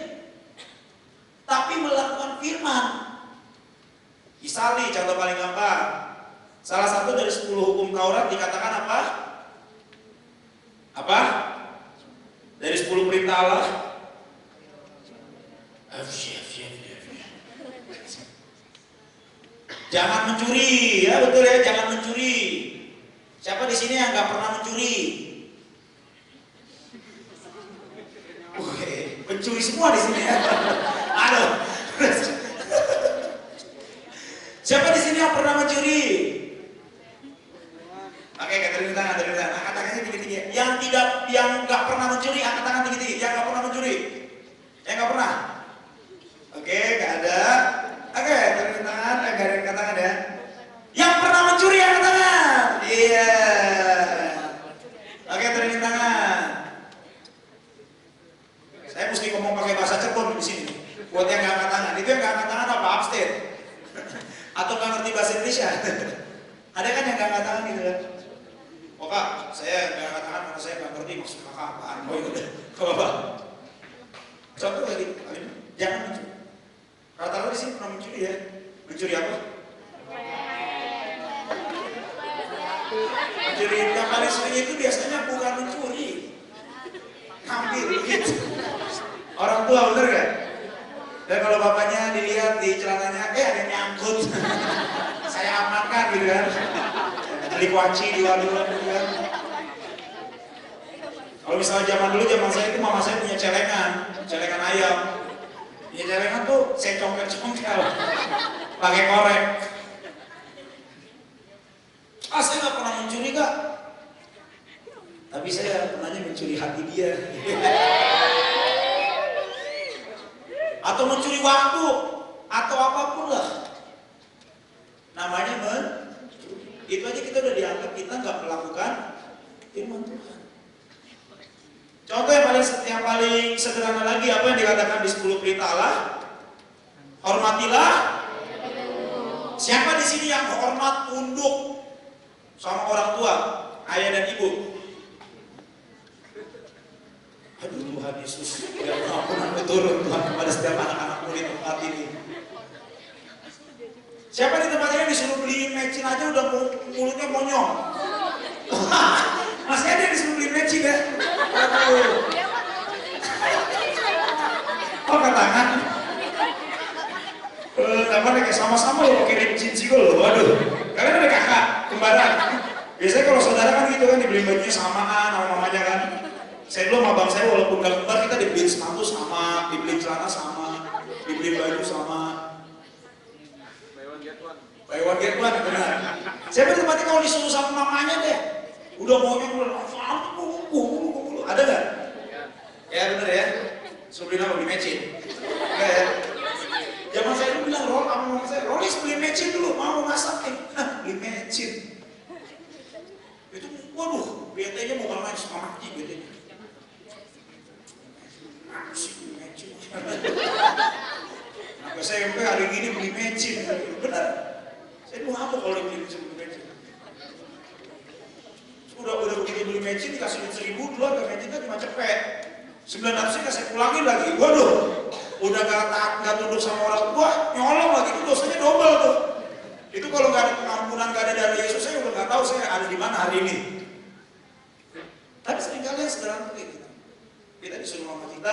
tapi melakukan firman. Misal nih, contoh paling gampang, salah satu dari 10 hukum Taurat dikatakan apa? Apa? Dari 10 perintah Allah? Jangan mencuri, ya betul ya, jangan mencuri. Siapa di sini yang nggak pernah mencuri? Pencuri semua di sini ya. Aduh. Siapa di sini yang pernah mencuri? Oke, angkat tangan, angkat tangannya tinggi-tinggi. Yang nggak pernah mencuri, angkat tangan tinggi-tinggi. Yang nggak pernah mencuri, yang nggak pernah. Oke, nggak ada. Oke, angkat tangan, angkat tangan ya. Yang pernah mencuri, angkat tangan. Iya. Oke, angkat tangan. Saya mesti ngomong pakai bahasa Cirebon di sini. Buat yang nggak angkat tangan, itu yang nggak angkat tangan apa? Abstain. Atau nggak ngerti bahasa Indonesia? Ada kan yang nggak angkat tangan gitu kan? Oh Kak, saya nggak angkat tangan karena saya nggak ngerti maksud kakak apaan. Oh itu deh, apa? Contoh lagi, jangan mencuri. Rata-rata di sini pernah mencuri ya? Mencuri apa? Mencuri yang paling sering itu biasanya bukan mencuri, ngambil begitu. Orang tua bener kan? Dan kalau bapaknya dilihat di celananya, ada yang nyangkut. Saya amankan gitu kan. Beli kuaci di warung gitu kan. Kalau misalnya zaman dulu, zaman saya itu mama saya punya celengan ayam. Ya celengan tuh saya congkel-congkel pakai korek. Saya nggak pernah mencuri Kak. Tapi saya pernahnya mencuri hati dia. Atau mencuri waktu, atau apapun lah. Namanya itu aja kita udah dianggap kita nggak melakukan firman Tuhan. Contoh yang paling sederhana lagi, apa yang dikatakan di 10 perintah Allah? Hormatilah. Siapa di sini yang hormat, tunduk sama orang tua, ayah dan ibu? Aduh Tuhan Yesus, ya ampunan turun Tuhan kepada setiap anak-anakmu di tempat ini. Siapa di tempat ini disuruh beli mecin aja udah mulutnya monyong? Masih ada yang disuruh beli mecin ya? Aduh. Oh tangan. Namanya kayak sama-sama loh pakai mecin sih loh. Waduh. Kalian ada kakak, kembaran. Biasanya kalau saudara kan gitu kan dibeli bajunya samaan sama mamanya kan. Saya dulu sama abang saya walaupun gak kembar kita dibeli sepatu sama, dibeli celana sama, dibeli baju sama. Buy one get one, benar. Saya berarti kalau disuruh sama mamanya deh, Udah maunya udah ada nggak? Ya bener ya. Suruh beli apa? Beli mecin. Enggak ya? Zaman saya dulu bilang, Rolis beli mecin dulu, mau masak beli mecin. Itu, waduh, BT-nya mau main sama mati BT-nya. Aku sih beli mecin. Nah, saya SMP hari gini beli mecin. Bener. Saya tuh ngamuk kalau beli mecin. Udah begitu beli mecin dikasih duit 1.000 dulu, harga mecinnya cuma cepet. 900 saya pulangin lagi. Waduh, udah gak tunduk sama orang tua, nyolong lagi, itu dosanya double tuh. Itu kalau nggak ada pengampunan, nggak ada dari Yesus, saya udah nggak tahu saya ada di mana hari ini. Tapi seringkali yang sederhana kayak gitu. Kita disuruh mama kita,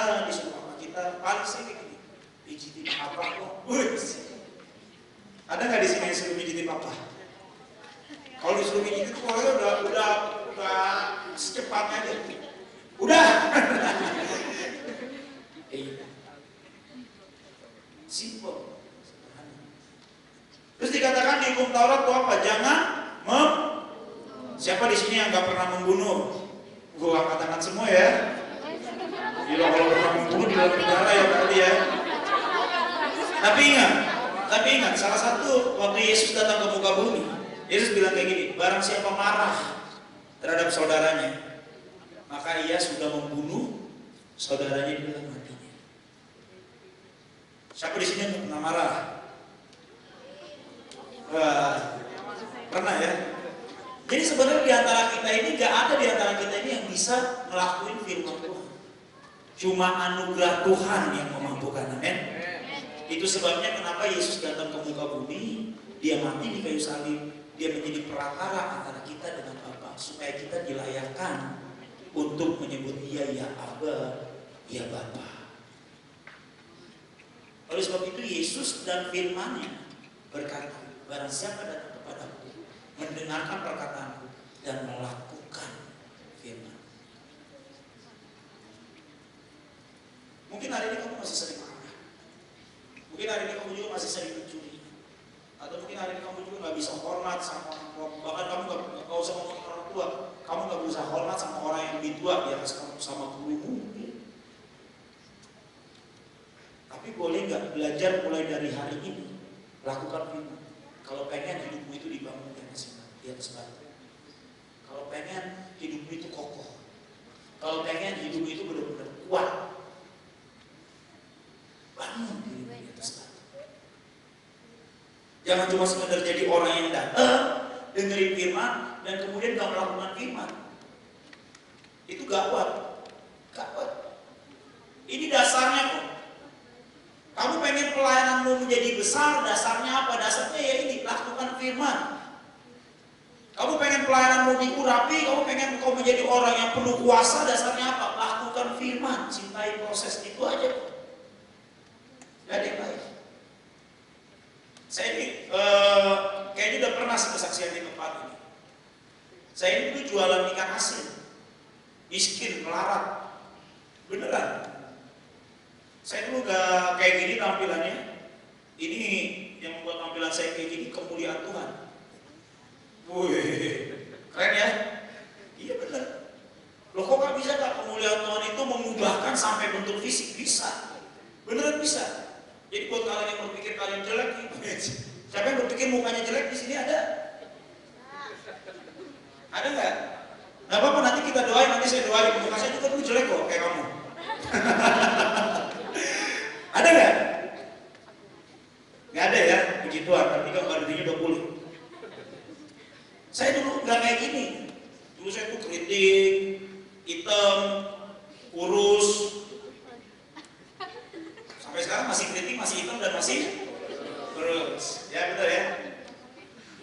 paling sih kayak gini. Pijitin apa kok? Ada nggak di sini yang suruh pijitin apa? Kalau disuruh pijitin itu pokoknya udah secepatnya aja. Udah. Simple. Terus dikatakan di hukum Taurat itu apa? Jangan Siapa di sini yang nggak pernah membunuh? Gua angkat tangan semua ya. Gila kalau pernah membunuh di dalam penjara ya berarti ya. Tapi ingat, salah satu waktu Yesus datang ke muka bumi, Yesus bilang kayak gini, barang siapa marah terhadap saudaranya, maka ia sudah membunuh saudaranya di dalam hatinya. Siapa di sini yang pernah marah? Pernah ya? Jadi sebenarnya di antara kita ini gak ada di antara kita ini yang bisa ngelakuin firman Tuhan. Cuma anugerah Tuhan yang memampukan, amin. Itu sebabnya kenapa Yesus datang ke muka bumi, dia mati di kayu salib, dia menjadi perantara antara kita dengan Bapa, supaya kita dilayakkan untuk menyebut dia ya Aba, ya Bapa. Oleh sebab itu Yesus dan firman-Nya berkata, barang siapa datang kepadaku, mendengarkan perkataanku dan melakukan firman. Mungkin hari ini kamu masih sering marah. Mungkin hari ini kamu juga masih sering mencuri. Atau mungkin hari ini kamu juga nggak bisa hormat sama orang tua. Bahkan kamu nggak usah ngomong orang tua. Kamu nggak berusaha hormat sama orang yang lebih tua di atas kamu, sama gurumu. Tapi boleh nggak belajar mulai dari hari ini lakukan firman. Kalau pengen hidupmu itu dibangun di atas batu. Kalau pengen hidupmu itu kokoh. Kalau pengen hidupmu itu benar-benar kuat, bangun dirimu di atas batu. Jangan cuma sekedar jadi orang yang datang, dengerin firman, dan kemudian gak melakukan firman. Itu gawat. Ini dasarnya kok. Kamu pengen pelayananmu menjadi besar, dasarnya apa? Dasarnya ya ini, lakukan firman. Kamu pengen pelayananmu diurapi, kamu pengen kau menjadi orang yang penuh kuasa, dasarnya apa? Lakukan firman, cintai proses, itu aja. Gak ada yang lain. Saya ini kayaknya udah pernah kesaksian di tempat ini. Saya ini dulu jualan ikan asin, miskin, melarat, beneran. Saya dulu gak kayak gini tampilannya. Ini yang membuat tampilan saya kayak gini, kemuliaan Tuhan. Wih, keren ya? Iya bener. Loh kok gak bisa Kak, kemuliaan Tuhan itu mengubahkan sampai bentuk fisik? Bisa. Beneran bisa. Jadi buat kalian yang berpikir kalian jelek, siapa yang berpikir mukanya jelek di sini ada? Ada nggak? Nggak apa-apa, nanti kita doain, nanti saya doain. Muka saya juga dulu jelek kok, kayak kamu. Ada nggak? Nggak ada ya, begituan. Tapi kalau badannya udah pulih. Saya dulu nggak kayak gini. Dulu saya tuh keriting, hitam, kurus. Sampai sekarang masih keriting, masih hitam dan masih kurus. Ya betul ya.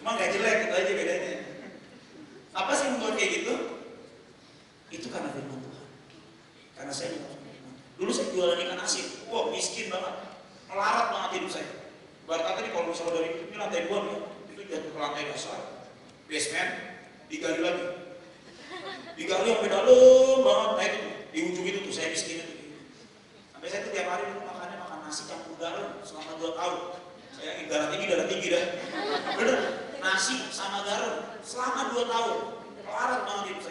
Cuma nggak jelek, itu aja bedanya. Apa sih yang membuat kayak gitu? Itu karena firman Tuhan. Karena saya juga firman. Dulu saya jualan ikan asin. Wah miskin banget, melarat banget hidup saya. Baru kata nih kalau misalnya dari ini lantai 2 ya, itu jatuh ke lantai dasar, basement, digali lagi. Digali sampai dalam banget, nah itu di ujung itu tuh saya miskin itu. Sampai saya tuh tiap hari dulu makannya makan nasi campur garam selama 2 tahun. Saya ingin darah tinggi dah. Bener, nasi sama garam selama 2 tahun. Melarat banget hidup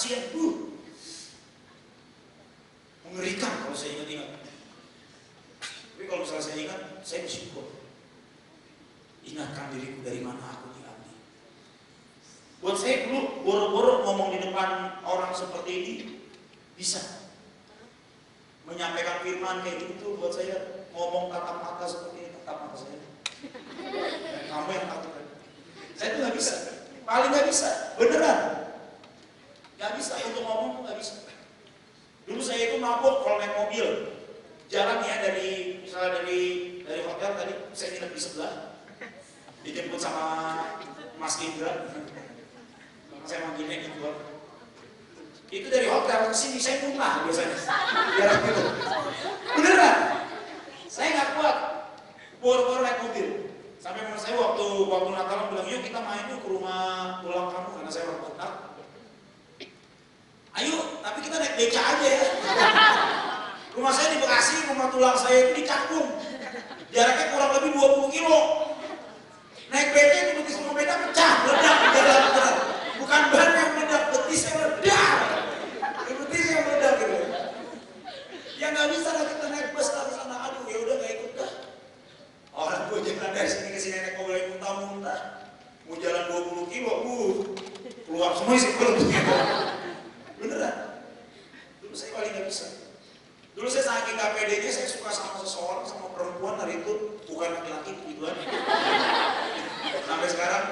kesaksian, mengerikan kalau saya ingat-ingat. Tapi kalau misalnya saya ingat, saya bersyukur. Ingatkan diriku dari mana aku diambil. Buat saya dulu boro-boro ngomong di depan orang seperti ini bisa. Menyampaikan firman kayak gitu buat saya ngomong tatap mata seperti ini, tatap mata saya. Kamu yang takut. Saya tuh nggak bisa, paling nggak bisa, beneran. Nggak bisa untuk ngomong tuh nggak bisa. Dulu saya itu mabuk kalau naik mobil. Jalan ya misalnya dari hotel tadi saya nginep di sebelah. Dijemput sama Mas Indra. Saya manggilnya gitu. Itu dari hotel ke sini saya muntah biasanya. Jarak gitu. Beneran. Saya nggak kuat. Boro-boro naik mobil. Sampai menurut saya waktu Natalan bilang, yuk kita main yuk ke rumah tulang kamu karena saya orang Batak. Ayo, tapi kita naik beca aja ya. Rumah saya di Bekasi, rumah tulang saya itu di Cakung. Jaraknya kurang lebih 20 kilo. Naik beca itu betis sama beda pecah, meledak di jalan. Bukan ban yang meledak, betisnya meledak. Betis yang meledak gitu. Ya nggak bisa lah kita naik bus ke sana. Aduh, ya udah nggak ikut dah. Orang gue jalan dari sini ke sini naik mobil muntah-muntah. Mau jalan 20 kilo, keluar semua isi perut. Beneran. Dulu saya paling nggak bisa. Dulu saya saking gak pedenya, saya suka sama seseorang, sama perempuan hari itu bukan laki-laki begituan. Sampai sekarang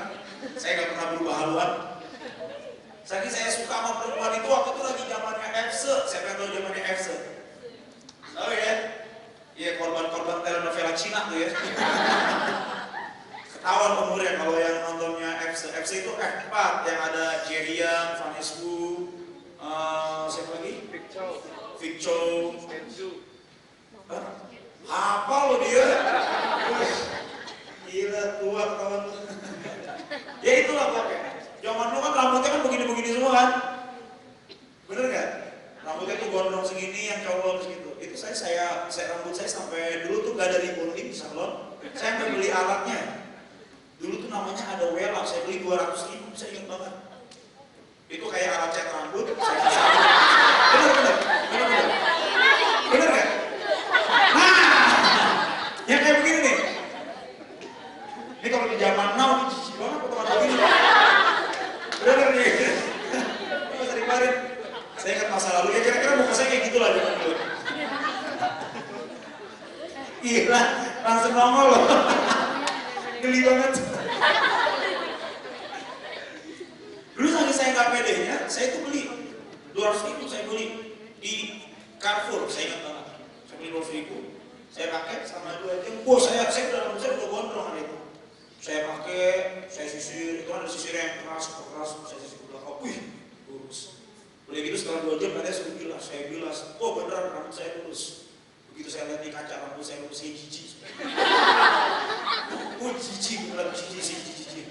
saya nggak pernah berubah haluan. Saking saya suka sama perempuan itu waktu itu lagi zamannya FC. Siapa yang tahu zamannya FC? Tahu ya? Iya, korban-korban telenovela Cina tuh ya. Ketahuan umurnya kalau yang nontonnya FC. FC itu F4 yang ada Jerian, Vanessa Wu, siapa lagi? Victor. Hafal loh dia. Gila tua kawan. Ya itulah pokoknya. Zaman dulu kan rambutnya kan begini-begini semua kan. Bener gak? Rambutnya tuh gondrong segini yang cowok gitu. Itu saya rambut saya sampai dulu tuh gak ada rebonding di salon. Saya sampai beli alatnya. Dulu tuh namanya ada Wella, saya beli 200.000, saya ingat banget. Itu kayak alat cat rambut. Bener gak? Nah, yang kayak begini nih. Ini kalau di zaman now, ini jijik banget potongan begini. Bener nih. Masa kemarin, saya ingat masa lalu, ya kira-kira muka saya kayak gitu lah zaman dulu. Gila, langsung nongol loh. Geli banget. Dulu saking saya nggak pedenya, saya tuh beli 200.000 saya beli di Carrefour, saya ingat banget. Saya beli 200.000, saya pakai sama 2 jam. Saya udah gondrong hari itu. Saya pakai, saya sisir, itu ada sisir yang keras, saya sisir belakang. Wih, lurus. Udah gitu setelah 2 jam katanya suruh bilas, saya bilas. Oh beneran rambut saya lurus. Begitu saya lihat di kaca rambut saya lurus, saya jijik. Jijik, beneran jijik.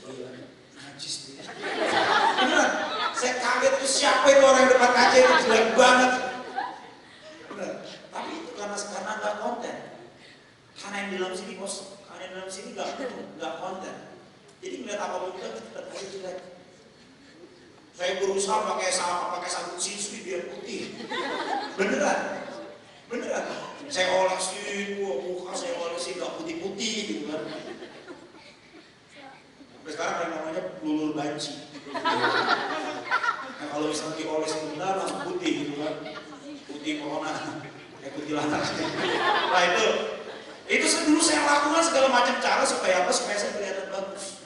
Gila, najis dia. Beneran, saya kaget tuh siapa itu orang yang depan kaca itu jelek banget. Bener. Tapi itu karena nggak konten. Karena yang di dalam sini kosong, karena yang di dalam sini nggak konten. Jadi ngeliat apapun kita tetap aja jelek. Saya berusaha pakai sabun siswi biar putih. Beneran. Saya olesin, muka saya olesin nggak putih-putih gitu kan. Sampai sekarang ada namanya lulur banci. Nah kalau misalnya diolesin benar langsung putih gitu kan. Putih corona, kayak putih latar. Nah itu dulu saya lakukan segala macam cara supaya apa? Supaya saya kelihatan bagus.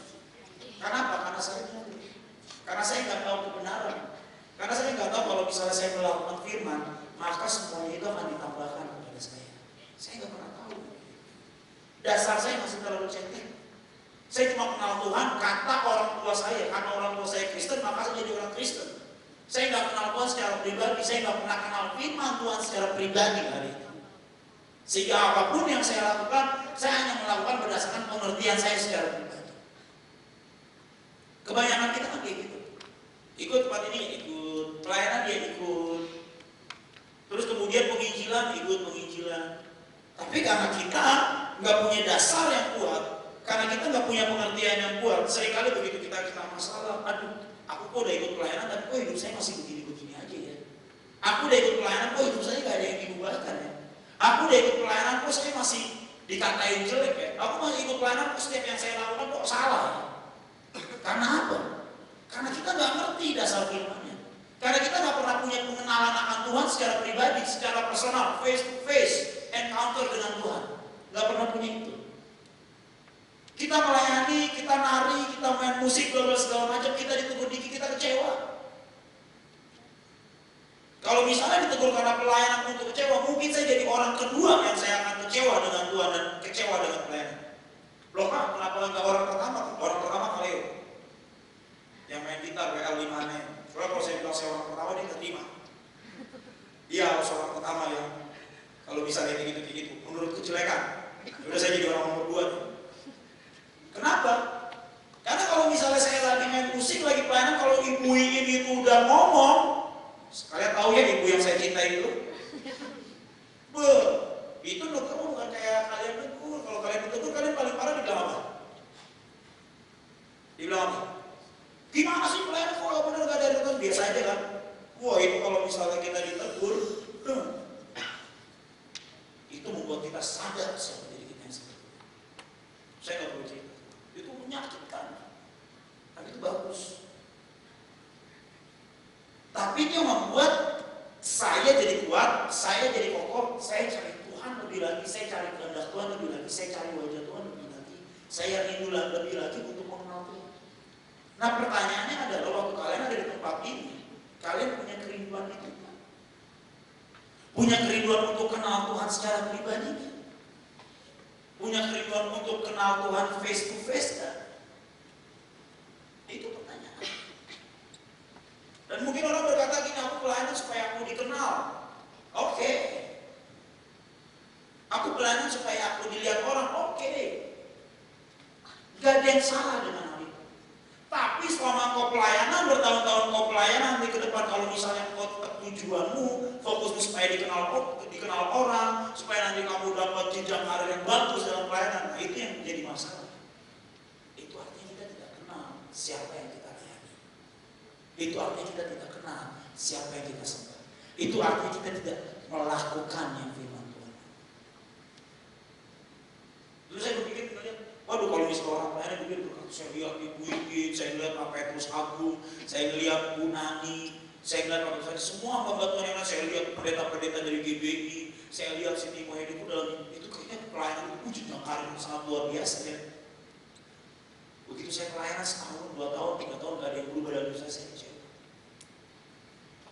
Kenapa? Karena saya nggak tahu kebenaran. Karena saya nggak tahu kalau misalnya saya melakukan firman, maka semuanya itu akan ditambahkan kepada saya. Saya nggak pernah tahu. Dasar saya masih terlalu cetek. Saya cuma kenal Tuhan, kata orang tua saya. Karena orang tua saya Kristen, maka saya jadi orang Kristen. Saya nggak kenal Tuhan secara pribadi. Saya nggak pernah kenal firman Tuhan secara pribadi hari itu. Sehingga apapun yang saya lakukan, saya hanya melakukan berdasarkan pengertian saya secara pribadi. Kebanyakan kita kan kayak gitu. Ikut tempat ini, ikut pelayanan dia ikut. Terus kemudian penginjilan, ikut penginjilan. Tapi karena kita nggak punya dasar yang kuat, karena kita nggak punya pengertian yang kuat, seringkali begitu kita masalah, aduh, aku kok udah ikut pelayanan, tapi kok hidup saya masih begini-begini aja ya. Aku udah ikut pelayanan, kok hidup saya gak ada yang diubahkan ya. Aku udah ikut pelayanan, kok saya masih dikatain jelek ya. Aku masih ikut pelayanan, kok setiap yang saya lakukan kok salah ya. Karena apa? Karena kita gak ngerti dasar firman-Nya. Karena kita gak pernah punya pengenalan akan Tuhan secara pribadi, secara personal, face to face, encounter dengan Tuhan. Gak pernah punya itu. Kita melayani, kita nari, kita main musik, segala macam, kita ditegur dikit, kita kecewa. Kalau misalnya ditegur karena pelayanan untuk kecewa, mungkin saya jadi orang kedua yang saya akan kecewa dengan Tuhan dan kecewa dengan pelayanan. Loh Kak, kenapa enggak orang pertama? Orang pertama Kaleo yang main gitar WL5-nya. Soalnya kalau saya bilang saya orang pertama, dia keterima. Iya, orang pertama yang kalau bisa kayak gitu, menurut kejelekan. Udah saya jadi orang nomor 2 nih. Kenapa? Karena kalau misalnya saya lagi main musik, lagi pelayanan, kalau ibu ini itu udah ngomong, kalian tahu ya ibu yang saya cintai itu? Itu kamu bukan kayak kalian tegur. Kalau kalian ditegur, kalian paling parah dibilang apa? Dibilang apa? Gimana sih pelayanan kalau benar gak ada ditegur? Biasa aja kan? Wah itu kalau misalnya kita ditegur, itu membuat kita sadar siapa diri kita yang seperti itu. Saya gak perlu cerita. Itu menyakitkan. Tapi itu bagus. Tapi itu membuat saya jadi kuat, saya jadi kokoh, saya cari Tuhan lebih lagi, saya cari kehendak Tuhan lebih lagi, saya cari wajah Tuhan lebih lagi, saya rindu lebih lagi untuk mengenal Tuhan. Nah pertanyaannya adalah waktu kalian ada di tempat ini, kalian punya kerinduan itu kan? Punya kerinduan untuk kenal Tuhan secara pribadi kan? Punya kerinduan untuk kenal Tuhan face to face kan? Itu pertanyaan. Dan mungkin orang berkata gini, aku pelayanan supaya aku dikenal. Oke. Aku pelayanan supaya aku dilihat orang. Oke. Gak ada yang salah dengan hal itu. Tapi selama kau pelayanan, bertahun-tahun kau pelayanan, nanti ke depan kalau misalnya kau tujuanmu, fokusmu supaya dikenal orang, supaya nanti kamu dapat jenjang karir yang bagus dalam pelayanan, nah itu yang menjadi masalah. Itu artinya kita tidak kenal siapa yang kita layani. Itu artinya kita tidak kenal siapa yang kita sembah. Itu artinya kita tidak melakukan yang firman Tuhan. Terus saya berpikir, waduh kalau misalnya orang pelayanan berpikir, saya lihat Ibu Igit, saya lihat Pak Petrus Agung, saya lihat Bu Nani, saya lihat Pak Petrus, semua hamba Tuhan yang lain, saya lihat pendeta-pendeta dari GBI, saya lihat Siti Muhyiddin dalam itu kayaknya pelayanan itu jenjang karir yang sangat luar biasa ya. Begitu saya pelayanan setahun, 2 tahun, 3 tahun gak ada yang berubah dalam hidup saya kecewa.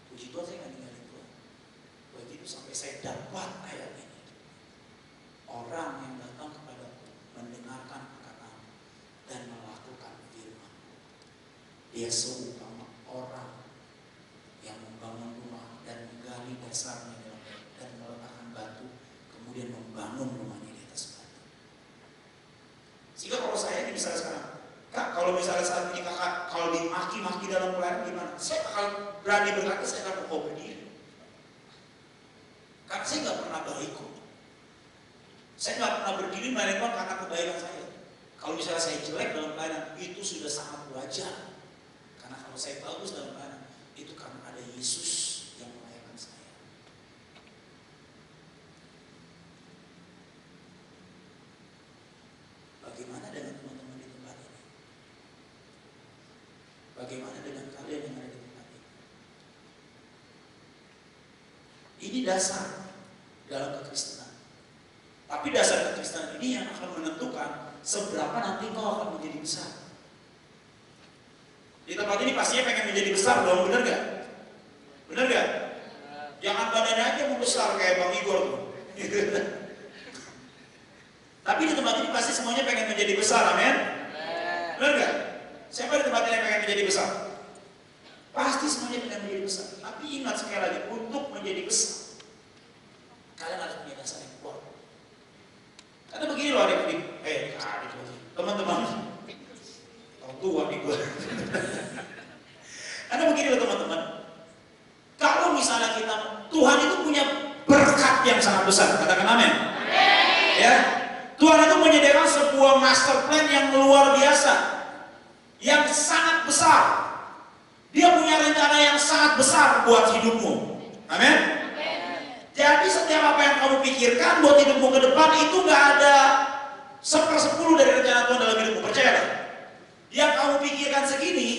Puji Tuhan saya gak tinggalin Tuhan. Begitu sampai saya dapat ayat ini. Orang yang datang kepadaku mendengarkan perkataan dan melakukan firman, dia seumpama orang yang membangun rumah dan menggali dasarnya dan meletakkan batu, kemudian membangun rumahnya di atas batu. Sehingga kalau saya ini misalnya sekarang, Kak, kalau misalnya saat ini kakak kalau dimaki-maki dalam pelayanan gimana? Saya akan berani berkata, saya akan mau berdiri. Karena saya nggak pernah baik kok. Saya nggak pernah berdiri melainkan karena kebaikan saya. Kalau misalnya saya jelek dalam pelayanan, itu sudah sangat wajar. Karena kalau saya bagus dalam pelayanan, itu karena ada Yesus yang melayani saya. Bagaimana dengan teman-teman di tempat ini? Bagaimana dengan kalian yang ada di tempat ini? Ini dasar dalam kekristenan. Tapi dasar kekristenan ini yang akan menentukan seberapa nanti kau akan menjadi besar. Di tempat ini pastinya pengen menjadi besar dong, bener gak? Bener gak? Jangan badannya aja mau besar kayak Bang Igor tuh. Tapi di tempat ini pasti semuanya pengen menjadi besar, amin? Bener gak? Siapa di tempat ini yang pengen menjadi besar? Pasti semuanya pengen menjadi besar. Tapi ingat sekali lagi, untuk menjadi besar, kalian harus punya dasar yang kuat. Karena begini loh adik-adik, teman-teman, orang tua nih gue. Karena begini loh teman-teman, kalau misalnya kita, Tuhan itu punya berkat yang sangat besar, katakan amin. Ya, Tuhan itu menyediakan sebuah master plan yang luar biasa, yang sangat besar. sangat besar buat hidupmu. Amin. Jadi setiap apa yang kamu pikirkan buat hidupmu ke depan itu gak ada 1/10 dari rencana Tuhan dalam hidupmu. Percayalah. Yang kamu pikirkan segini,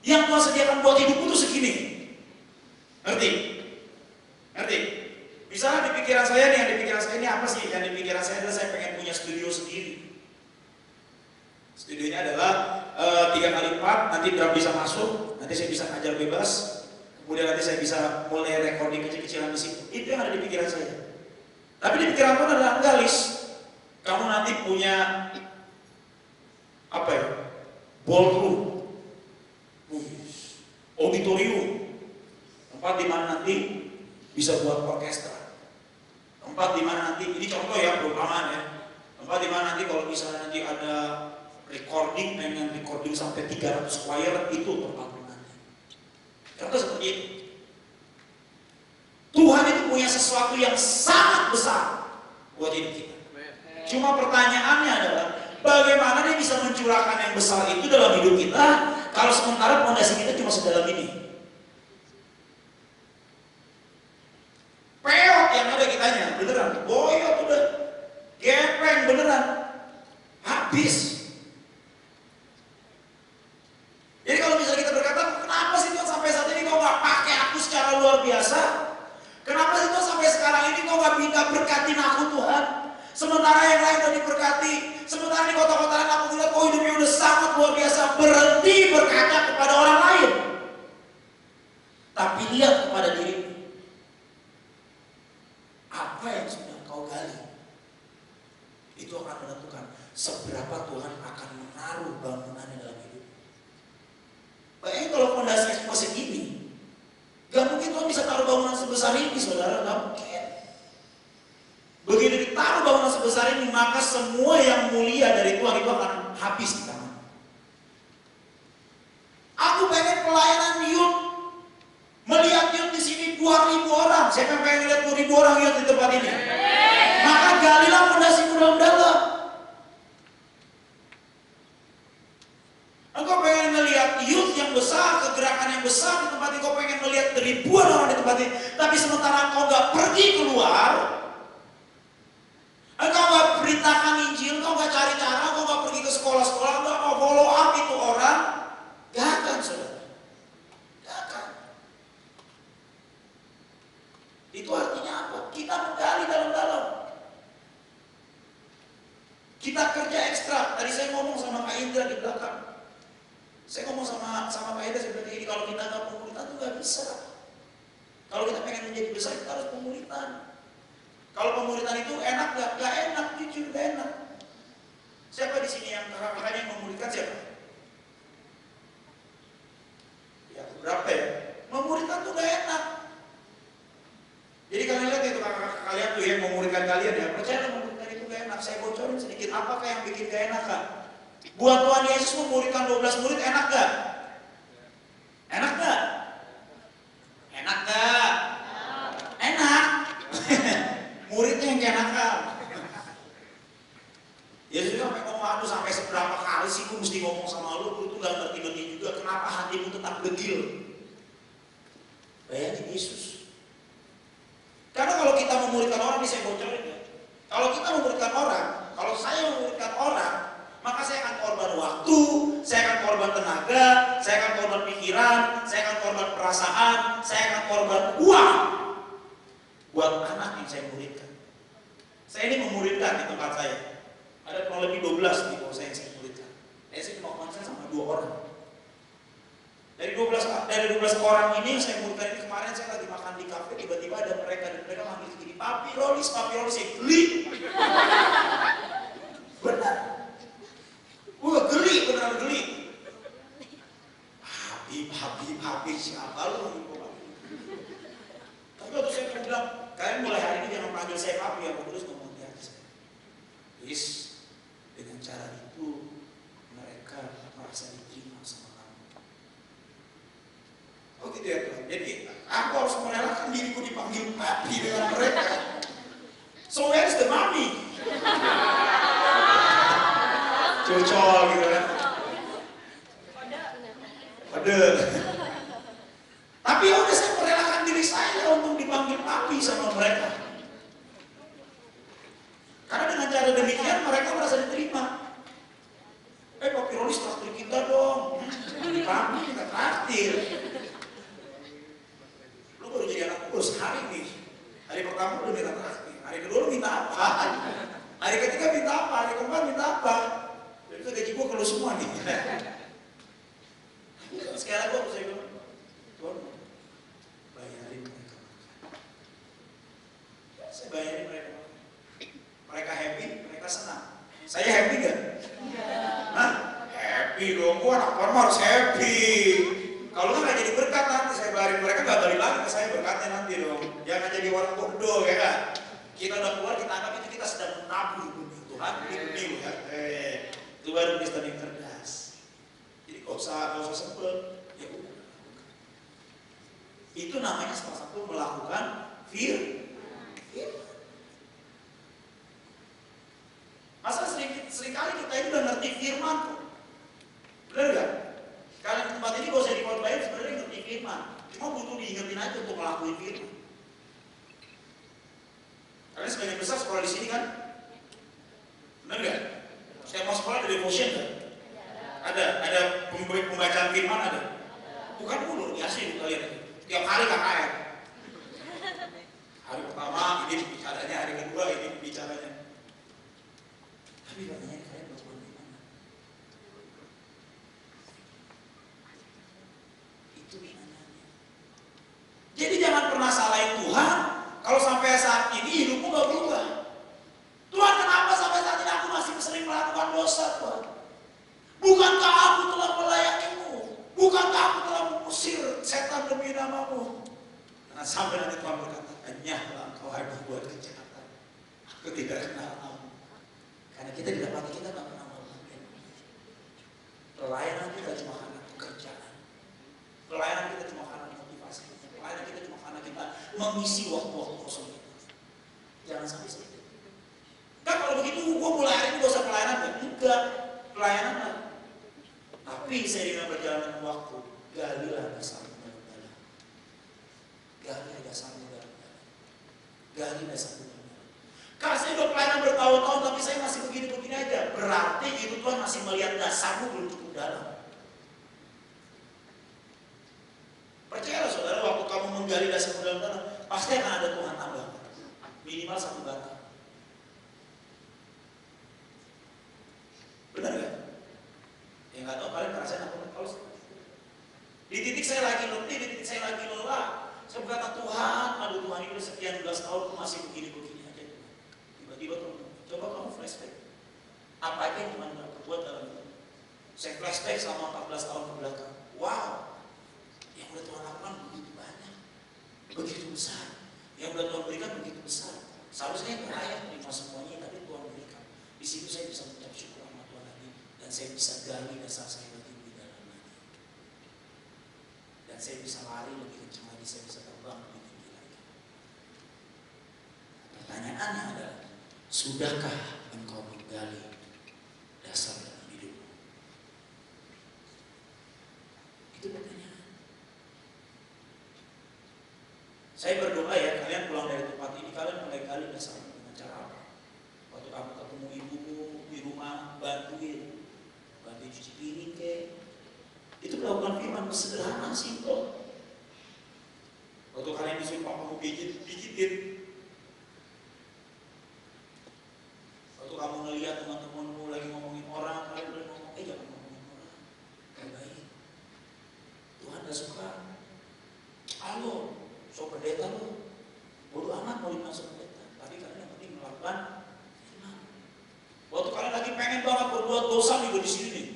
yang Tuhan sediakan buat hidupmu itu segini. Ngerti? Ngerti? Misalnya di pikiran saya nih, yang di pikiran saya ini apa sih? Yang di pikiran saya adalah saya pengen punya studio sendiri. Studionya adalah 3x4, nanti drum bisa masuk, nanti saya bisa ngajar bebas, kemudian nanti saya bisa mulai recording kecil-kecilan di situ. Itu yang ada di pikiran saya. Tapi di pikiran Tuhan adalah enggak, Lis. Kamu nanti punya apa ya? Ballroom, auditorium, tempat di mana nanti bisa buat orkestra. Tempat di mana nanti, ini contoh ya, perumpamaan ya. Tempat di mana nanti kalau misalnya nanti ada recording, pengen recording sampai 300 choir, itu tempat gunanya. Contoh seperti itu. Tuhan itu punya sesuatu yang sangat besar buat hidup kita. Cuma pertanyaannya adalah, bagaimana dia bisa mencurahkan yang besar itu dalam hidup kita, kalau sementara fondasi kita cuma sedalam ini. Peot yang ada kitanya, beneran. Boyot udah. Gepeng beneran. Habis. Jadi kalau misalnya kita berkata, kenapa sih Tuhan sampai saat ini kau gak pakai aku secara luar biasa? Kenapa sih Tuhan sampai sekarang ini kau gak minta berkatin aku Tuhan? Sementara yang lain udah diberkati. Sementara di kota-kota lain aku lihat kau hidupnya udah sangat luar biasa. Berhenti berkaca kepada orang lain. Tapi lihat kepada dirimu. Apa yang sudah kau gali, itu akan menentukan seberapa Tuhan akan menaruh bangunannya dalam hidup. Bayangin kalau fondasinya cuma segini, gak mungkin Tuhan bisa taruh bangunan sebesar ini, saudara, gak mungkin. Begitu ditaruh bangunan sebesar ini, maka semua yang mulia dari Tuhan itu akan habis di tangan. Aku pengen pelayanan youth. Melihat youth di sini 2.000 orang. Siapa yang pengen lihat 2.000 orang youth di tempat ini? Maka galilah fondasimu dalam-dalam. Engkau pengen melihat youth yang besar, kegerakan yang besar di tempat ini. Engkau pengen melihat ribuan orang di tempat ini. Tapi sementara engkau gak pergi keluar, engkau gak beritakan Injil, engkau gak cari cara, engkau gak pergi ke sekolah-sekolah, engkau mau follow up itu orang, gak akan, saudara. Itu artinya apa? Kita menggali dalam-dalam. Kita kerja ekstra. Tadi saya ngomong sama Kak Indra di belakang. Saya ngomong sama Kak Indra seperti ini, kalau kita nggak pemuritan itu nggak bisa. Kalau kita pengen menjadi besar, kita harus pemuritan. Kalau pemuritan itu enak nggak? Nggak enak, jujur nggak enak. Siapa di sini yang kakak-kakaknya yang memuridkan siapa? Ya, berapa ya? Memuridkan tuh nggak enak. Jadi kalian lihat itu kakak-kakak kalian tuh yang memuridkan kalian ya, percaya memuridkan itu gak enak. Saya bocorin sedikit, apakah yang bikin gak enak kan? Buat Tuhan Yesus memuridkan 12 murid enak gak? Enak gak? Enak gak? Enak. Muridnya yang keenakan. Yesus sampai ngomong, aku sampai seberapa kali sih aku mesti ngomong sama lu tuh gak ngerti-ngerti juga, kenapa hatimu tetap degil? Bayangin Yesus. Karena kalau kita memuridkan orang, ini saya bocorin ya. Kalau kita memuridkan orang, kalau saya memuridkan orang, maka saya akan korban waktu, saya akan korban tenaga, saya akan korban pikiran, saya akan korban perasaan, saya akan korban uang buat anak yang saya muridkan. Saya ini memuridkan di tempat saya. Ada kurang lebih 12 di bawah saya yang saya muridkan. Saya cuma konsen sama 2 orang. Dari 12 orang ini yang saya muridkan ini, kemarin saya lagi makan di kafe, tiba-tiba ada mereka dan mereka manggil gini, papi Rolis, saya geli. Benar. Geli, benar geli. Habib, siapa lu? Tapi waktu saya bilang, kalian mulai hari ini jangan panggil saya papi, aku terus ngomong di hati saya. Yes, dengan cara itu mereka merasa diterima sama kamu. Oh gitu ya Tuhan. Jadi aku harus merelakan diriku dipanggil papi dengan mereka. So where's the money? Curcol gitu kan. Kode. Tapi ya udah, saya merelakan diri saya untuk dipanggil papi sama mereka. Karena dengan cara demikian mereka merasa diterima. Papi Rolis traktir kita dong. Papi kita traktir. Lu baru jadi anak baru sehari nih. Hari pertama lu minta traktir. Hari kedua lu minta apa? Hari ketiga minta apa? Hari keempat minta apa? Jadi itu gaji gua kalau semua nih. Sekarang gua saya bilang, Tuhan, bayarin mereka. Saya bayarin mereka. Mereka happy, mereka senang. Saya happy gak? Hah? Happy dong, gua anak orang harus happy. Kalau nggak jadi berkat nanti saya bayarin mereka, nggak balik lagi ke saya berkatnya nanti dong. Jangan jadi orang bodoh ya kan? Kita udah keluar, kita anggap itu kita sedang menabur bumi Tuhan, ini ya. Itu baru Kristen yang cerdas. Jadi gak usah sebel. Ya udah. Itu namanya salah satu melakukan firman. Masa seringkali kita ini udah ngerti firman kok. Bener gak? Kalian di tempat ini gak usah dikotbahin, sebenarnya ngerti firman. Cuma butuh diingetin aja untuk melakukan firman. Kalian sebagian besar sekolah di sini kan? Bener gak? Setiap mau sekolah ada devotion gak? Ada pembacaan firman ada? Bukan mulu, biasa ibu kalian. Tiap hari KKR. Hari pertama ini bicaranya, hari kedua ini bicaranya. Tapi katanya kalian berbuat gimana? Itu gimana? Jadi jangan pernah salahin Tuhan kalau sampai saat ini hidupmu gak berubah. Tuhan, kenapa sampai saat ini aku masih sering melakukan dosa, Tuhan? Bukankah aku telah melayanimu? Bukankah aku telah mengusir setan demi namamu? Jangan sampai nanti Tuhan berkata, hanyalah engkau ada buat kejahatan. Aku tidak kenal kamu. Karena kita didapati kita tidak pernah melakukan. Pelayanan kita cuma karena pekerjaan. Pelayanan kita cuma karena motivasi. Pelayanan kita cuma karena kita mengisi waktu-waktu kosong kita. Jangan sampai seperti itu. Kan kalau begitu, gue mulai hari ini gak usah pelayanan kan? Enggak, pelayanan lah. Tapi seiring berjalannya waktu, galilah dasarmu dalam. Gali dasarmu dalam. Gali dasarmu dalam. Karena saya udah pelayanan bertahun-tahun, tapi saya masih begini-begini aja. Berarti itu Tuhan masih melihat dasarmu belum cukup dalam. Percayalah saudara, waktu kamu menggali dasarmu dalam, pasti akan ada Tuhan tambah. Minimal 1 batu. Benar gak? Ya nggak tahu kalian ngerasain apa kalau di titik saya lagi letih, di titik saya lagi lelah, saya berkata, Tuhan, aduh Tuhan, ini udah sekian belas tahun aku masih begini-begini aja. Tiba-tiba Tuhan, coba kamu flashback. Apa aja yang Tuhan berbuat dalam itu? Saya flashback selama 14 tahun ke belakang. Wow, yang udah Tuhan lakukan begitu banyak, begitu besar. Yang udah Tuhan berikan begitu besar. Seharusnya yang layak menerima semuanya, tapi Tuhan berikan. Di situ saya bisa mengucap syukur sama Tuhan lagi, dan saya bisa gali dasar saya lebih dalam lagi. Dan saya bisa lari lebih kencang lagi, saya bisa terbang lebih tinggi lagi. Pertanyaannya adalah, sudahkah engkau menggali dasar dalam hidupmu? Itu pertanyaan. Saya berdoa ya, kalian pulang dari tempat ini, kalian mulai gali dasar dengan cara apa? Waktu kamu ketemu ibumu di rumah, bantuin cuci piring ke, itu melakukan firman sederhana, simpel. Waktu kalian disuruh papamu pijitin. Waktu kamu ngelihat teman-temanmu lagi ngomongin orang, kalian boleh ngomong, jangan ngomongin orang, baik. Tuhan gak suka. Halo, so pendeta lo, bodoh amat mau dimasuk pendeta. Tapi kalian yang penting melakukan firman. Waktu kalian lagi pengen banget berbuat dosa juga di sini nih.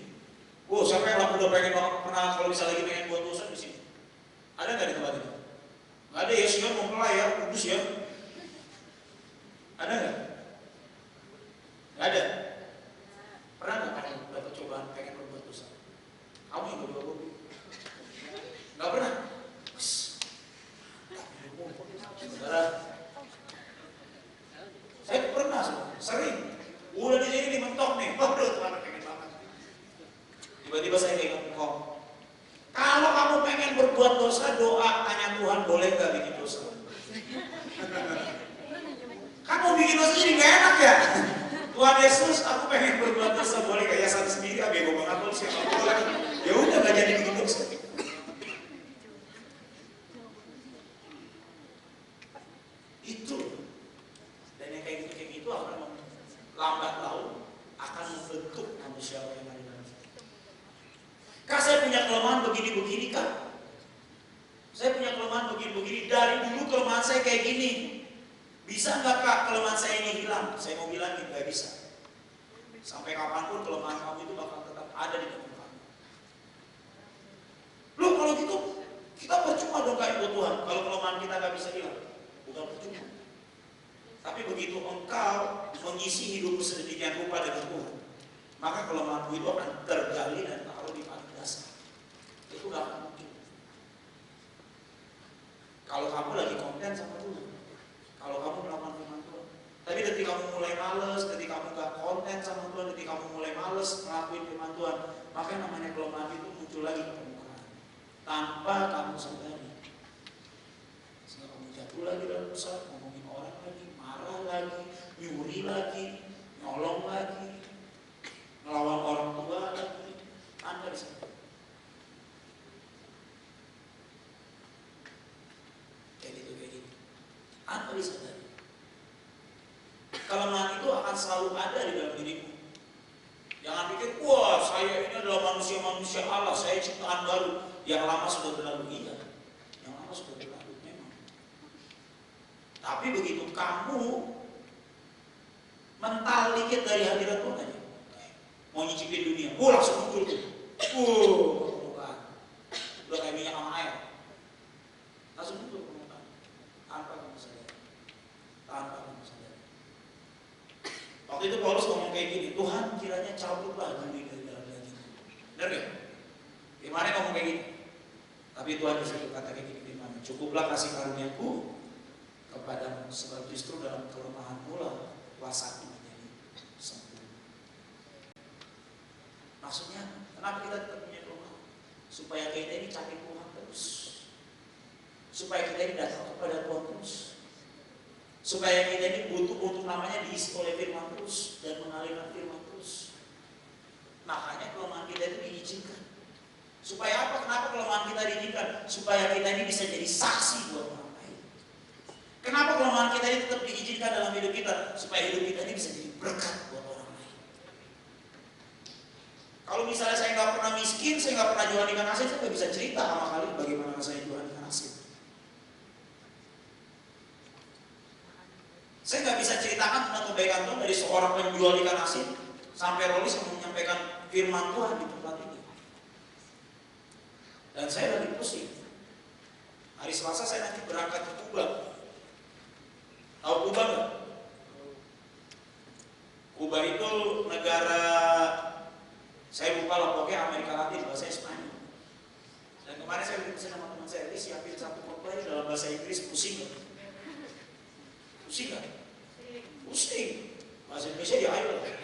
Siapa yang udah pengen banget pernah kalau bisa lagi pengen buat dosa di sini? Ada nggak di tempat itu? Nggak ada ya, Sion mau mulai ya, kudus ya. Ada nggak? Nggak ada. Pernah nggak kalian dapat cobaan pengen berbuat dosa? Kamu yang berdua nggak pernah? Saudara, saya pernah, sering. Udah di sini dimentok nih, waduh Tuhan pengen banget. Tiba-tiba saya ingat engkau. Kalau kamu pengen berbuat dosa, doakan Tuhan boleh gak bikin dosa? Kan mau bikin dosa jadi gak enak ya? Tuhan Yesus, aku pengen berbuat dosa, boleh gak? Ya satu sendiri, bego banget loh, siapa boleh. Ya udah gak jadi bikin dosa. Itu. Dan yang kayak gitu akan lambat laun akan membentuk manusia yang ada dalam kita. Kak, saya punya kelemahan begini-begini, Kak. Saya punya kelemahan begini-begini. Dari dulu kelemahan saya kayak gini. Bisa nggak, Kak, kelemahan saya ini hilang? Saya mau bilangin, nggak bisa. Sampai kapanpun kelemahan kamu itu bakal tetap ada di dalam kamu. Loh, kalau gitu kita percuma dong kayak buat Tuhan. Kalau kelemahan kita nggak bisa hilang, bukan percuma. Tapi begitu engkau mengisi hidupmu sedemikian rupa dengan Tuhan, maka kelemahanmu itu akan tergali dan taruh di paling dasar. Itu nggak akan mungkin. Kalau kamu lagi konten sama Tuhan, kalau kamu melakukan firman Tuhan, tapi ketika kamu mulai males, ketika kamu gak konten sama Tuhan, ketika kamu mulai males ngelakuin firman Tuhan, maka namanya kelemahan itu muncul lagi ke permukaan tanpa kamu sadari. Sehingga kamu jatuh lagi dalam dosa, ngomongin orang lagi, marah lagi, nyuri lagi, nyolong lagi, melawan orang tua lagi. Anda di sana. Kayak gitu. Anda disadari. Kelemahan itu akan selalu ada di dalam dirimu. Jangan pikir, wah, saya ini adalah manusia Allah, saya ciptaan baru. Yang lama sudah berlalu. Iya, yang lama sudah berlalu memang. Tapi begitu kamu mental dikit dari hadirat Tuhan aja, mau nyicipin dunia, langsung muncul tuh. Permukaan. Udah kayak minyak sama air. Langsung muncul permukaan. Tanpa kamu sadari. Waktu itu Paulus ngomong kayak gini, Tuhan kiranya cabutlah duri dari dalam daging. Benar gak? Gimana ngomong kayak gini? Tapi Tuhan disuruh kata kayak gini, gimana? Cukuplah kasih karuniaku kepadamu, sebab justru dalam kelemahanmu lah kuasaku menjadi sempurna. Maksudnya, kenapa kita tetap punya kelemahan? Supaya kita ini cari Tuhan terus. Supaya kita ini datang kepada Tuhan terus. Supaya kita ini butuh untuk namanya diisi oleh firman terus dan mengalirkan firman terus. Makanya kelemahan kita itu diizinkan. Supaya apa? Kenapa kelemahan kita diizinkan? Supaya kita ini bisa jadi saksi buat orang lain. Kenapa kelemahan kita ini tetap diizinkan dalam hidup kita? Supaya hidup kita ini bisa jadi berkat buat orang lain. Kalau misalnya saya nggak pernah miskin, saya nggak pernah jualan ikan asin, saya nggak bisa cerita sama kalian bagaimana saya jualan ikan asin. Saya nggak bisa ceritakan tentang kebaikan Tuhan dari seorang penjual ikan asin sampai Rolis yang menyampaikan firman Tuhan di tempat ini. Dan saya lagi pusing. Hari Selasa saya nanti berangkat ke Kuba. Tahu Kuba nggak? Kuba itu negara, saya lupa lah, pokoknya Amerika Latin, bahasa Spanyol. Dan kemarin saya berbicara sama teman saya, siapin satu khotbah dalam bahasa Inggris, pusing nggak? Pusing nggak? Pusing. Bahasa Indonesia dia ayo lah.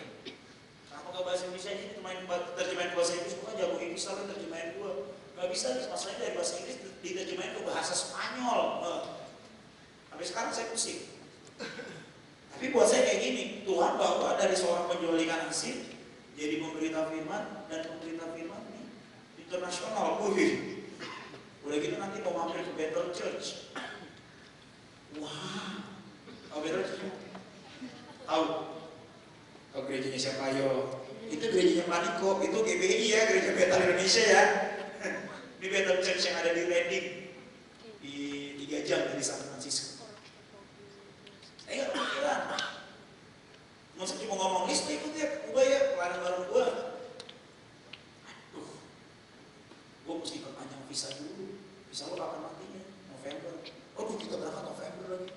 Kenapa nggak bahasa Indonesia aja terjemahin ke bahasa Inggris? Gua jago Inggris tapi terjemahin gua nggak bisa. Masalahnya dari bahasa Inggris diterjemahin ke bahasa Spanyol. Sampai sekarang saya pusing. Tapi buat saya kayak gini, Tuhan bawa dari seorang penjual ikan asin jadi pemberita firman dan pemberita firman ini internasional. Udah gitu nanti mau mampir ke Bethel Church. Wah. Tahu Bethel Church? Tahu? Tahu gerejanya siapa yo? Itu gerejanya Maniko, itu GBI ya, Gereja Bethel Indonesia ya. Ini Bethel Church yang ada di Redding di 3 jam dari San Francisco. Saya nggak kepikiran. Masa cuma ngomong list ikut ya, Kuba ya, pelayanan bareng gua. Aduh, gua mesti perpanjang visa dulu. Visa lo kapan nantinya? November. Oh, kita berangkat November lagi.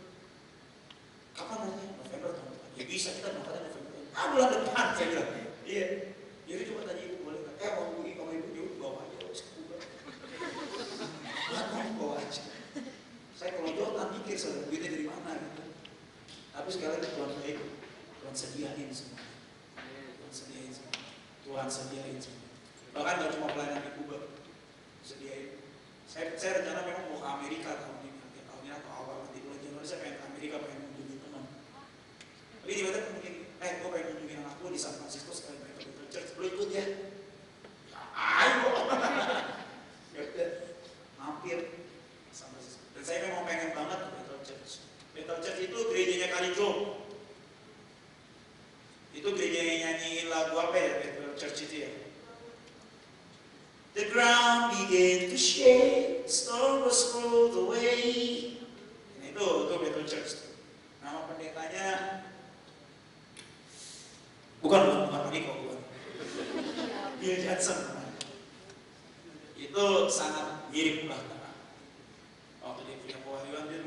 Kapan nanti? November tahun depan. Ya bisa, kita berangkatnya November. Bulan depan saya bilang. Iya. Jadi coba tanya ibu boleh nggak? Mau pergi sama ibu yuk bawa aja ke Kuba. Bawa aja. Saya kalau jauh tak mikir soal duitnya dari mana gitu. Tapi sekali lagi Tuhan baik. Tuhan sediain semua. Tuhan sediain semua. Bahkan gak cuma pelayanan di Kuba. Sediain. Saya rencana memang mau ke Amerika tahun ini atau awal nanti bulan Januari saya pengen ke Amerika, pengen kunjungi teman. Tapi tiba-tiba mungkin, gue pengen kunjungin anak gue di San Francisco sekali mereka Bethel Church, boleh ikut ya? Ayo, ya udah, mampir San Francisco. Dan saya memang pengen banget ke Bethel Church. Bethel Church itu gerejanya Kalijo. Itu gereja yang nyanyiin lagu apa ya, Bethel Church itu ya? The ground began to shake, storm was rolled away. Itu Bethel Church. Nama pendetanya bukan Maniko, bukan. Bill Johnson. Itu sangat mirip lah. Waktu dia punya pewahyuan, dia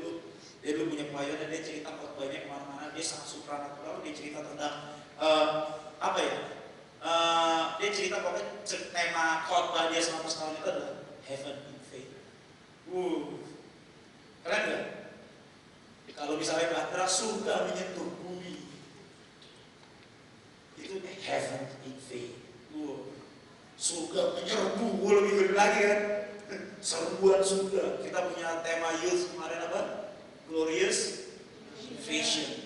dulu punya pewahyuan dan dia cerita khotbahnya kemana-mana. Dia sangat supranatural. Dia cerita tentang dia cerita pokoknya tema khotbah dia selama setahun itu adalah Heaven in Faith. Keren gak? Kalau misalnya Batra surga menyentuh bumi, itu Heaven in Faith. Surga menyerbu, lebih gede lagi kan? Serbuan surga. Kita punya tema youth kemarin apa? Glorious Invasion.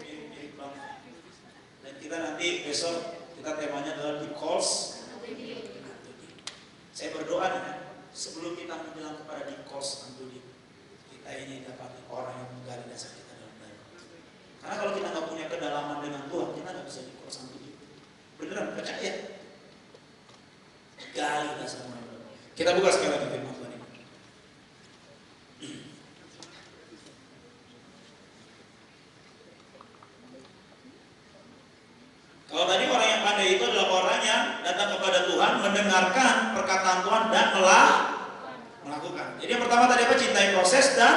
Mirip banget. Dan kita nanti besok kita temanya adalah Deep Calls. Saya berdoa nih, sebelum kita menjelang kepada Deep Calls Antoni, kita ini dapat orang yang menggali dasar kita dalam dalam. Karena kalau kita nggak punya kedalaman dengan Tuhan, kita nggak bisa Deep Calls Antoni. Beneran percaya? Gali dasar dalam. Kita buka sekali lagi firman Tuhan ini. Kalau tadi orang yang pandai itu adalah orang yang datang kepada Tuhan, mendengarkan perkataan Tuhan dan melakukan. Jadi yang pertama tadi apa? Cintai proses dan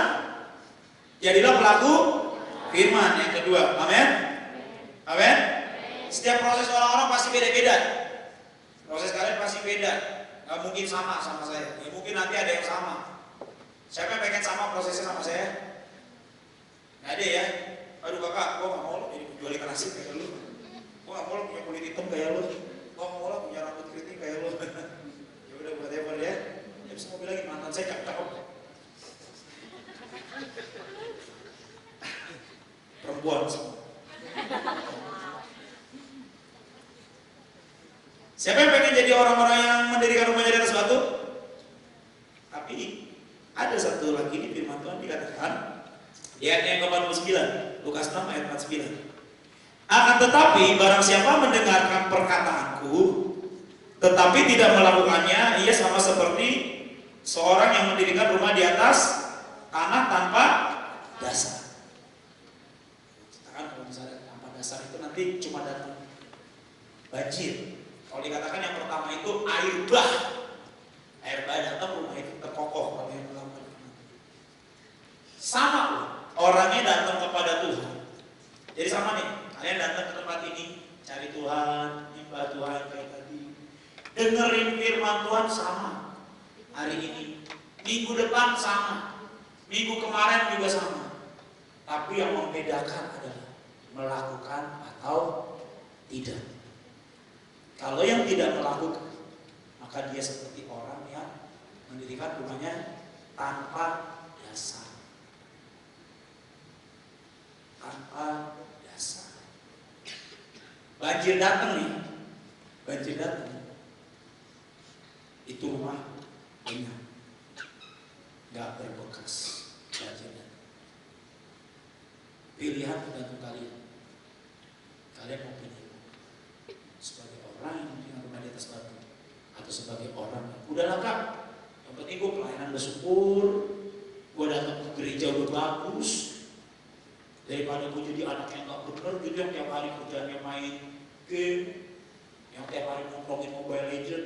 jadilah pelaku firman. Yang kedua, amin. Amin. Setiap proses orang-orang pasti beda-beda. Proses kalian pasti beda. Gak mungkin sama saya. Ya mungkin nanti ada yang sama. Siapa yang pengen sama prosesnya sama saya? Gak ada ya. Aduh kakak, gue gak mau lo jadi penjual ikan asin kayak lu. Gue gak mau lo punya kulit hitam kayak lu. Gue gak mau lo punya rambut keriting kayak lu. Ya udah whatever ya. Ya bisa mau bilang lagi mantan saya cakep. Perempuan semua. Siapa yang pengen jadi orang-orang yang mendirikan rumahnya di atas batu? Tapi ada satu lagi di firman Tuhan dikatakan di ayat yang ke-49, Lukas 6 ayat 49. Akan tetapi barang siapa mendengarkan perkataanku tetapi tidak melakukannya, ia sama seperti seorang yang mendirikan rumah di atas tanah tanpa dasar. Katakan kalau misalnya tanpa dasar itu nanti cuma datang banjir. Kalau dikatakan yang pertama itu air bah datang, rumah itu terkokoh. Kalau yang melakukan sama loh, orangnya datang kepada Tuhan. Jadi sama nih, kalian datang ke tempat ini cari Tuhan, nyembah Tuhan kayak tadi, dengerin firman Tuhan sama. Hari ini, minggu depan sama, minggu kemarin juga sama. Tapi yang membedakan adalah melakukan atau tidak. Kalau yang tidak melakukan, maka dia seperti orang yang mendirikan rumahnya tanpa dasar. Tanpa dasar. Banjir datang nih, banjir datang. Itu rumah ingat, nggak berbekas. Banjir datang. Pilihan tergantung kalian. Kalian mau pilih sebagai orang yang punya rumah di atas batu atau sebagai orang yang udahlah kak, yang penting gue pelayanan bersyukur, gue datang ke gereja udah bagus, daripada gue jadi anak yang gak bener gitu yang tiap hari kerjaannya main game, yang tiap hari nongkrongin Mobile Legend.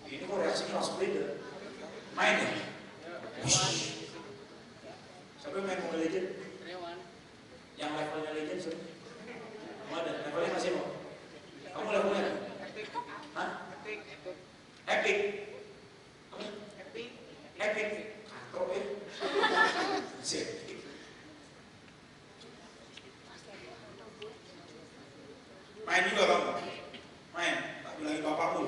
Ini kok reaksinya langsung beda. Main ya? Siapa yang main Mobile Legend? Yang levelnya Legend siapa? Ada, levelnya masih mau? Kamu levelnya? Hah? Epic. Epic. Katro ya? Main juga kamu? Main? Tak bilangin bapakmu.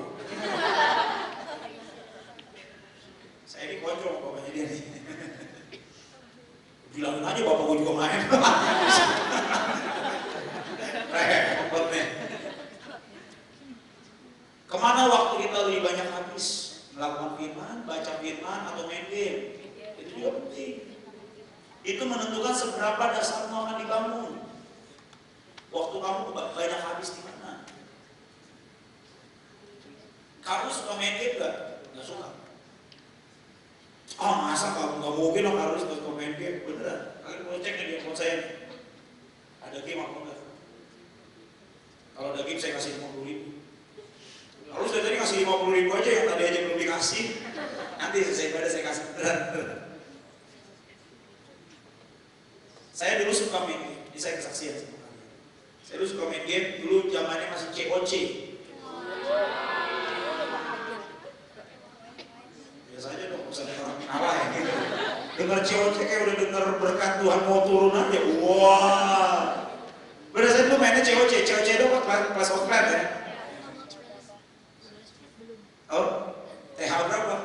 aku juga main. Repot nih. Kemana waktu kita lebih banyak habis? Melakukan firman, baca firman, atau main game? Itu juga penting. Itu menentukan seberapa dasarmu akan dibangun. Waktu kamu banyak habis di mana? Kamu suka main game gak? Gak suka. Oh masa kamu gak mungkin dong harus suka main game? Beneran? Kalian mau cek di handphone saya. Ada game apa enggak? Kalau ada game saya kasih 50 ribu. Lalu saya tadi kasih 50 ribu aja, yang tadi aja belum dikasih. Nanti saya kasih beneran. Saya dulu suka main game, ini saya kesaksian sama kalian. Saya dulu suka main game, dulu zamannya masih COC. Biasa aja dong, misalnya orang kalah ya gitu. Dengar COC kayak udah dengar berkat Tuhan mau turun aja. Wah. Bener saya dulu mainnya COC itu kelas offline ya. Oh, TH berapa?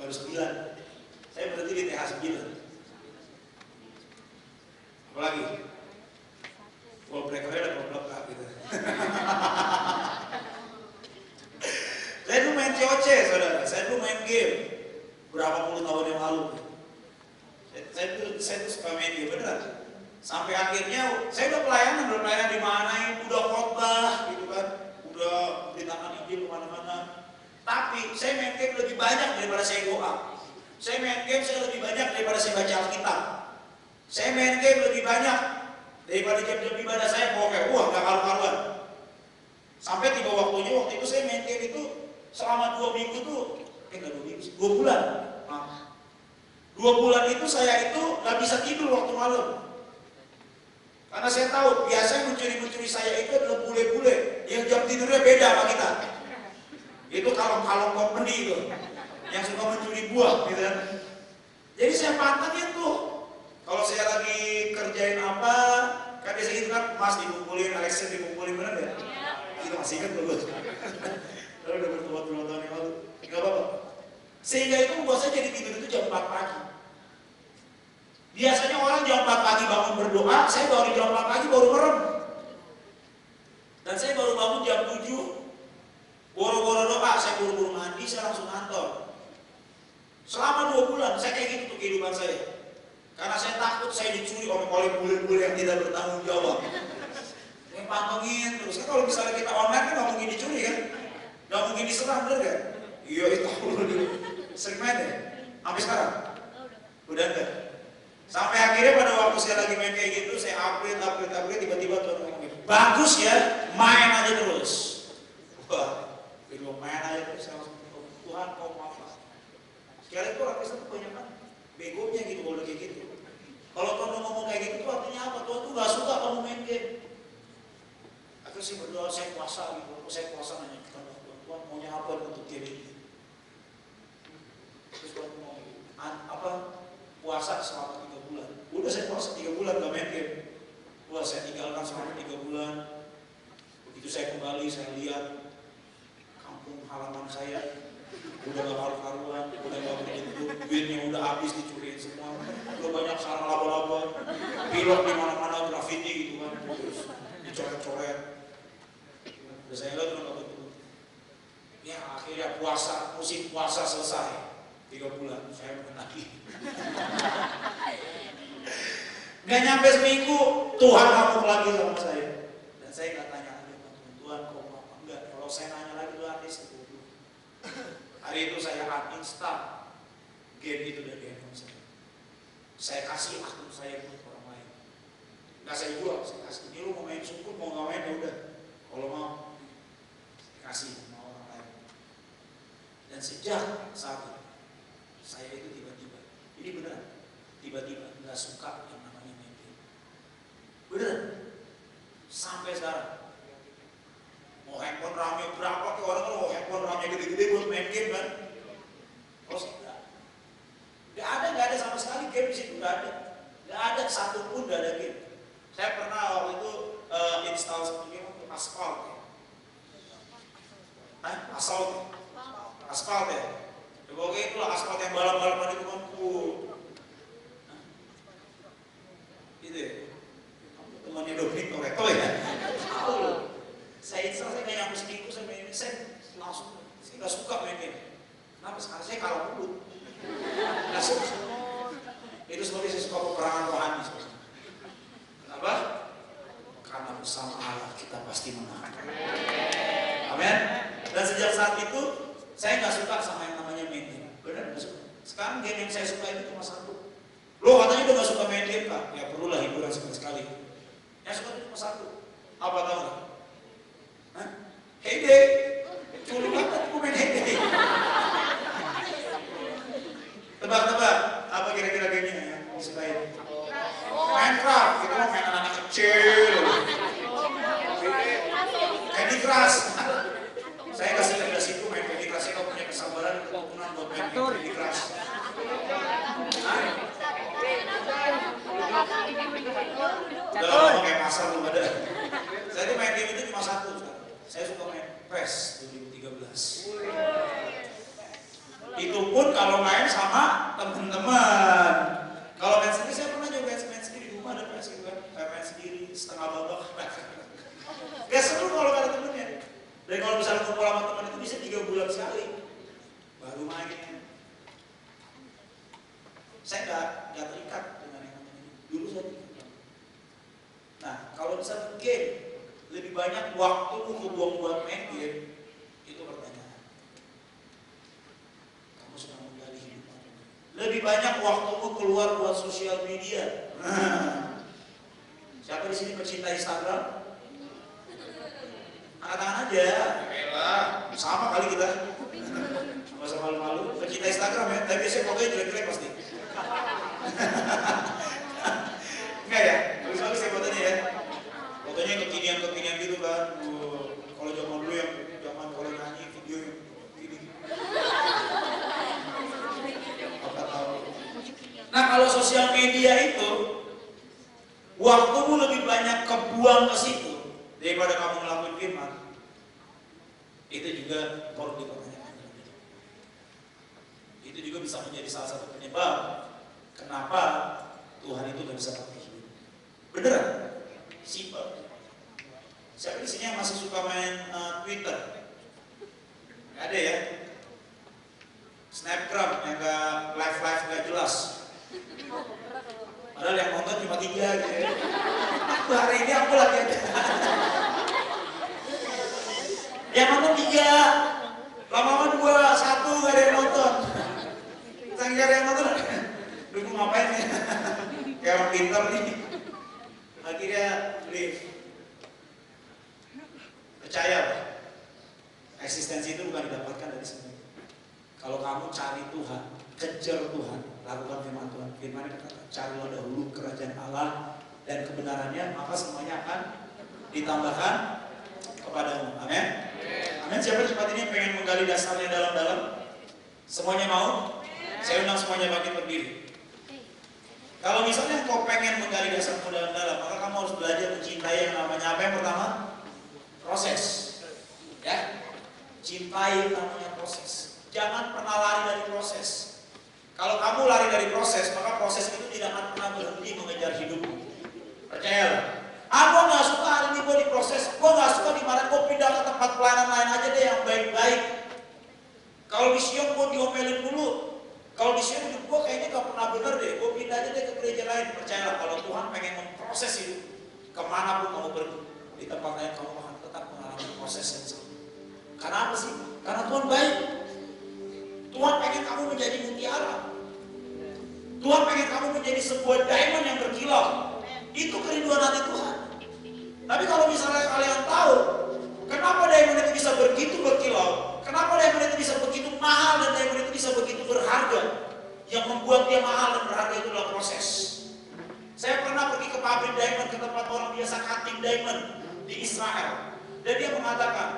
Baru 9. Saya berhenti di TH 9. Apalagi? Wall breaker-nya ada problem gitu. Saya dulu main COC, saudara. Saya dulu main game. Berapa puluh tahun yang lalu. Saya tuh suka main game, beneran. Sampai akhirnya, saya udah pelayanan di mana, udah khotbah gitu kan. Udah beritakan Injil kemana-mana. Tapi saya main game lebih banyak daripada saya doa. Saya main game saya lebih banyak daripada saya baca Alkitab. Saya main game lebih banyak daripada jam-jam ibadah saya. Pokoknya gak karuan. Sampai tiba waktu itu saya main game itu selama 2 minggu tuh, enggak 2 minggu, 2 bulan. Maaf. 2 bulan itu saya itu gak bisa tidur waktu malam. Karena saya tahu biasanya mencuri saya itu adalah bule-bule yang jam tidurnya beda sama kita. Itu kalong-kalong company itu yang suka mencuri buah gitu kan. Jadi saya pantengin tuh. Kalau saya lagi kerjain apa, kan biasa gitu kan, Mas dikumpulin, Alexia dikumpulin, bener ya? Itu masih ingat loh. Kalau udah bertobat 2 tahun yang lalu, nggak apa-apa. Sehingga itu membuat saya jadi tidur itu jam 4 pagi. Biasanya orang jam 4 pagi bangun berdoa, saya baru jam 4 pagi baru merem. Dan saya baru bangun jam 7. Boro-boro doa, saya buru-buru mandi, saya langsung kantor. Selama 2 bulan, saya kayak gitu tuh kehidupan saya. Karena saya takut saya dicuri oleh bule-bule yang tidak bertanggung jawab. Yang pantengin terus. Kan kalau misalnya kita online kan nggak mungkin dicuri kan? Nggak mungkin diserang, bener gak? Iya, itu dulu. Sering main ya? Sampai sekarang? Udah enggak? Sampai akhirnya pada waktu saya lagi main kayak gitu, saya upgrade, tiba-tiba Tuhan ngomong, bagus ya, main aja terus. Wah, belum main aja terus, Tuhan kau maaf. Sekali itu orang Kristen kebanyakan begonya gitu kalau kayak gitu. Kalau Tuhan ngomong kayak gitu tuh artinya apa? Tuhan tuh gak suka kamu main game. Akhirnya saya berdoa, saya puasa gitu. Saya puasa nanya kepada Tuhan maunya apa untuk game ini? Terus Tuhan mau apa? Puasa selama 3 bulan. Udah saya puasa 3 bulan gak main game. Wah saya tinggalkan selama 3 bulan. Begitu saya kembali saya lihat kampung halaman saya udah gak karu-karuan, udah gak begitu, duitnya udah habis dicuriin semua, udah banyak sarang laba-laba, pilot di mana-mana graffiti gitu kan, terus dicoret-coret. Udah saya lihat udah gak betul. Ya akhirnya puasa, musim puasa selesai, 3 bulan saya bukan lagi. Gak nyampe seminggu Tuhan ngomong lagi sama saya, dan saya gak tanya lagi Tuhan kok apa enggak. Kalau saya nanya lagi Tuhan artis itu. Hari itu saya uninstall game itu dari handphone saya. Saya kasih akun saya buat orang lain. Nggak saya jual, saya kasih. Ini lu mau main sukun, mau nggak main ya udah. Kalau mau, kasih sama orang lain. Dan sejak saat itu, saya itu tiba-tiba, ini benar, tiba-tiba nggak suka yang namanya main game. Bener, sampai sekarang. Mau handphone RAM-nya berapa ke orang kalau handphone RAM-nya gede-gede buat main game kan? Oh sih enggak. Nggak ada sama sekali game di situ, nggak ada. Nggak ada satu pun nggak ada game. Saya pernah waktu itu install satu game untuk Asphalt. Asphalt ya. Pokoknya itulah Asphalt yang balap-balapan itu kan. temannya Dominic Toretto ya. Tahu loh. Saya install, saya kayak nyampe seminggu saya main, saya langsung, saya nggak suka main game. Kenapa? Sekarang saya kalah dulu. Nggak suka. Itu sebabnya saya suka peperangan rohani. Kenapa? Karena bersama Allah kita pasti menang. Amin. Dan sejak saat itu saya nggak suka sama yang namanya main game. Benar nggak suka. Sekarang game yang saya suka itu cuma satu. Lo katanya udah nggak suka main game Kak? Ya perlulah hiburan sekali-sekali. Yang suka itu cuma satu. Apa tahu nggak? Heyday. Culu banget aku main Heyday. Tebak-tebak, apa kira-kira gamenya yang disukai? Minecraft, itu mau main anak-anak kecil. Candy Crush. Saya kasih ke situ main Candy Crush, saya punya kesabaran kemampuan buat main Candy Crush. Udah lama kayak pasar belum ada. Saya tuh main game itu cuma satu. Saya suka main PES 2013. Itu pun kalau main sama teman-teman. Kalau main sendiri saya pernah nyobain main sendiri di rumah ada PS gitu kan. Kayak main sendiri setengah babak. Gak seru kalau gak ada temennya. Dan kalau misalnya kumpul sama teman itu bisa 3 bulan sekali baru main. Saya gak terikat dengan yang namanya ini. Dulu saya terikat. Nah kalau misalnya game lebih banyak waktu kebuang buat main game, itu pertanyaan. Kamu sedang menggali hidup. Lebih banyak waktumu keluar buat sosial media. Siapa di sini pecinta Instagram? Angkat-angkat aja. Elah, sama kali kita. Nggak usah malu-malu. Pecinta Instagram ya, tapi biasanya fotonya jelek-jelek pasti. Enggak ya? Bagus-bagus ya fotonya ya. Fotonya kekinian-kekinian gitu kan. Kalau zaman dulu yang zaman kalau nyanyi video yang gini. Apa tahu. Nah kalau sosial media itu waktumu lebih banyak kebuang ke situ daripada kamu ngelakuin firman. Itu juga perlu dipertanyakan. Itu juga bisa menjadi salah satu penyebab kenapa Tuhan itu gak bisa pakai hidup. Beneran? Simple. Siapa di sini yang masih suka main Twitter? Gak ada ya? Snapgram yang gak live gak jelas. Padahal yang nonton cuma 3 gitu ya. Aku hari ini aku lagi ada. Yang nonton 3, lama-lama 2, 1 gak ada yang nonton. Saking gak ada yang nonton, lu ngapain ya? Kayak orang pintar nih. Akhirnya leave. Percaya Pak, eksistensi itu bukan didapatkan dari semuanya. Kalau kamu cari Tuhan, kejar Tuhan, lakukan firman Tuhan. Firman berkata, carilah dahulu kerajaan Allah dan kebenarannya, maka semuanya akan ditambahkan kepadamu. Amin. Amin. Siapa cepat ini pengen menggali dasarnya dalam-dalam? Semuanya mau? Saya undang semuanya bangkit berdiri. Kalau misalnya kau pengen menggali dasarmu dalam-dalam, maka kamu harus belajar mencintai yang namanya apa? Yang pertama, proses. Ya, cintai namanya proses. Jangan pernah lari dari proses. Kalau kamu lari dari proses, maka proses itu tidak akan pernah berhenti mengejar hidupmu. Percayalah. Aku nggak suka hari ini gue diproses. Gue nggak suka di mana gue pindah ke tempat pelayanan lain aja deh yang baik-baik. Kalau di Sion gue diomelin dulu. Kalau di Sion hidup gue kayaknya gak pernah bener deh. Gue pindah aja deh ke gereja lain. Percayalah kalau Tuhan pengen memproses itu, kemanapun kamu pergi, di tempat lain kamu akan tetap mengalami proses yang sama. Karena apa sih? Karena Tuhan baik. Tuhan pengen kamu menjadi mutiara. Tuhan pengen kamu menjadi sebuah diamond yang berkilau. Itu kerinduan hati Tuhan. Tapi kalau misalnya kalian tahu kenapa diamond itu bisa begitu berkilau, kenapa diamond itu bisa begitu mahal dan diamond itu bisa begitu berharga, yang membuat dia mahal dan berharga itu adalah proses. Saya pernah pergi ke pabrik diamond, ke tempat orang biasa cutting diamond di Israel, dan dia mengatakan,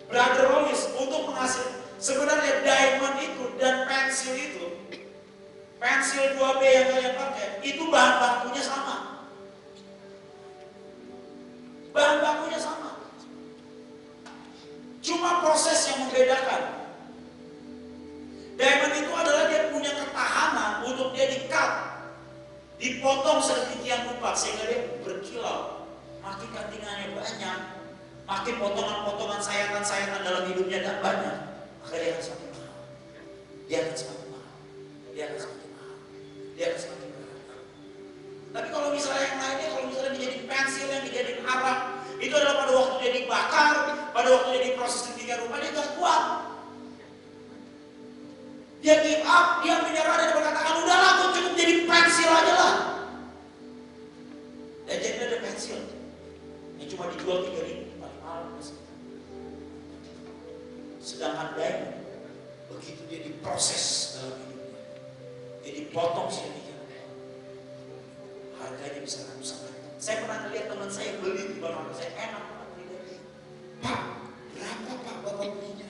Brother Rolis, untuk menghasilkan sebenarnya diamond itu dan pensil itu, pensil 2B yang kalian pakai, itu bahan bakunya sama. Bahan bakunya sama. Cuma proses yang membedakan. Diamond itu adalah dia punya ketahanan untuk dia di-cut. Dipotong sedemikian rupa sehingga dia berkilau. Makin kantingannya banyak, makin potongan-potongan sayatan-sayatan dalam hidupnya dan banyak, maka dia akan semakin mahal. Dia akan semakin mahal. Dia akan semakin mahal. Dia akan semakin mahal. Tapi kalau misalnya yang lainnya, kalau misalnya dijadiin pensil, yang dijadiin arang, itu adalah pada waktu dia dibakar, pada waktu dia diproses sedemikian rupa, dia gak kuat. Dia give up, dia menyerah dan berkatakan, udahlah aku cukup jadi pensil aja lah. Dan jadi ada pensil yang cuma dijual 3.000 paling mahal. Sedangkan diamond, begitu dia diproses dalam hidupnya, dia dipotong sedemikian, harganya bisa ratusan. Saya pernah lihat teman saya beli di barang saya, enak banget beli dari. Pak, berapa Pak Bapak belinya?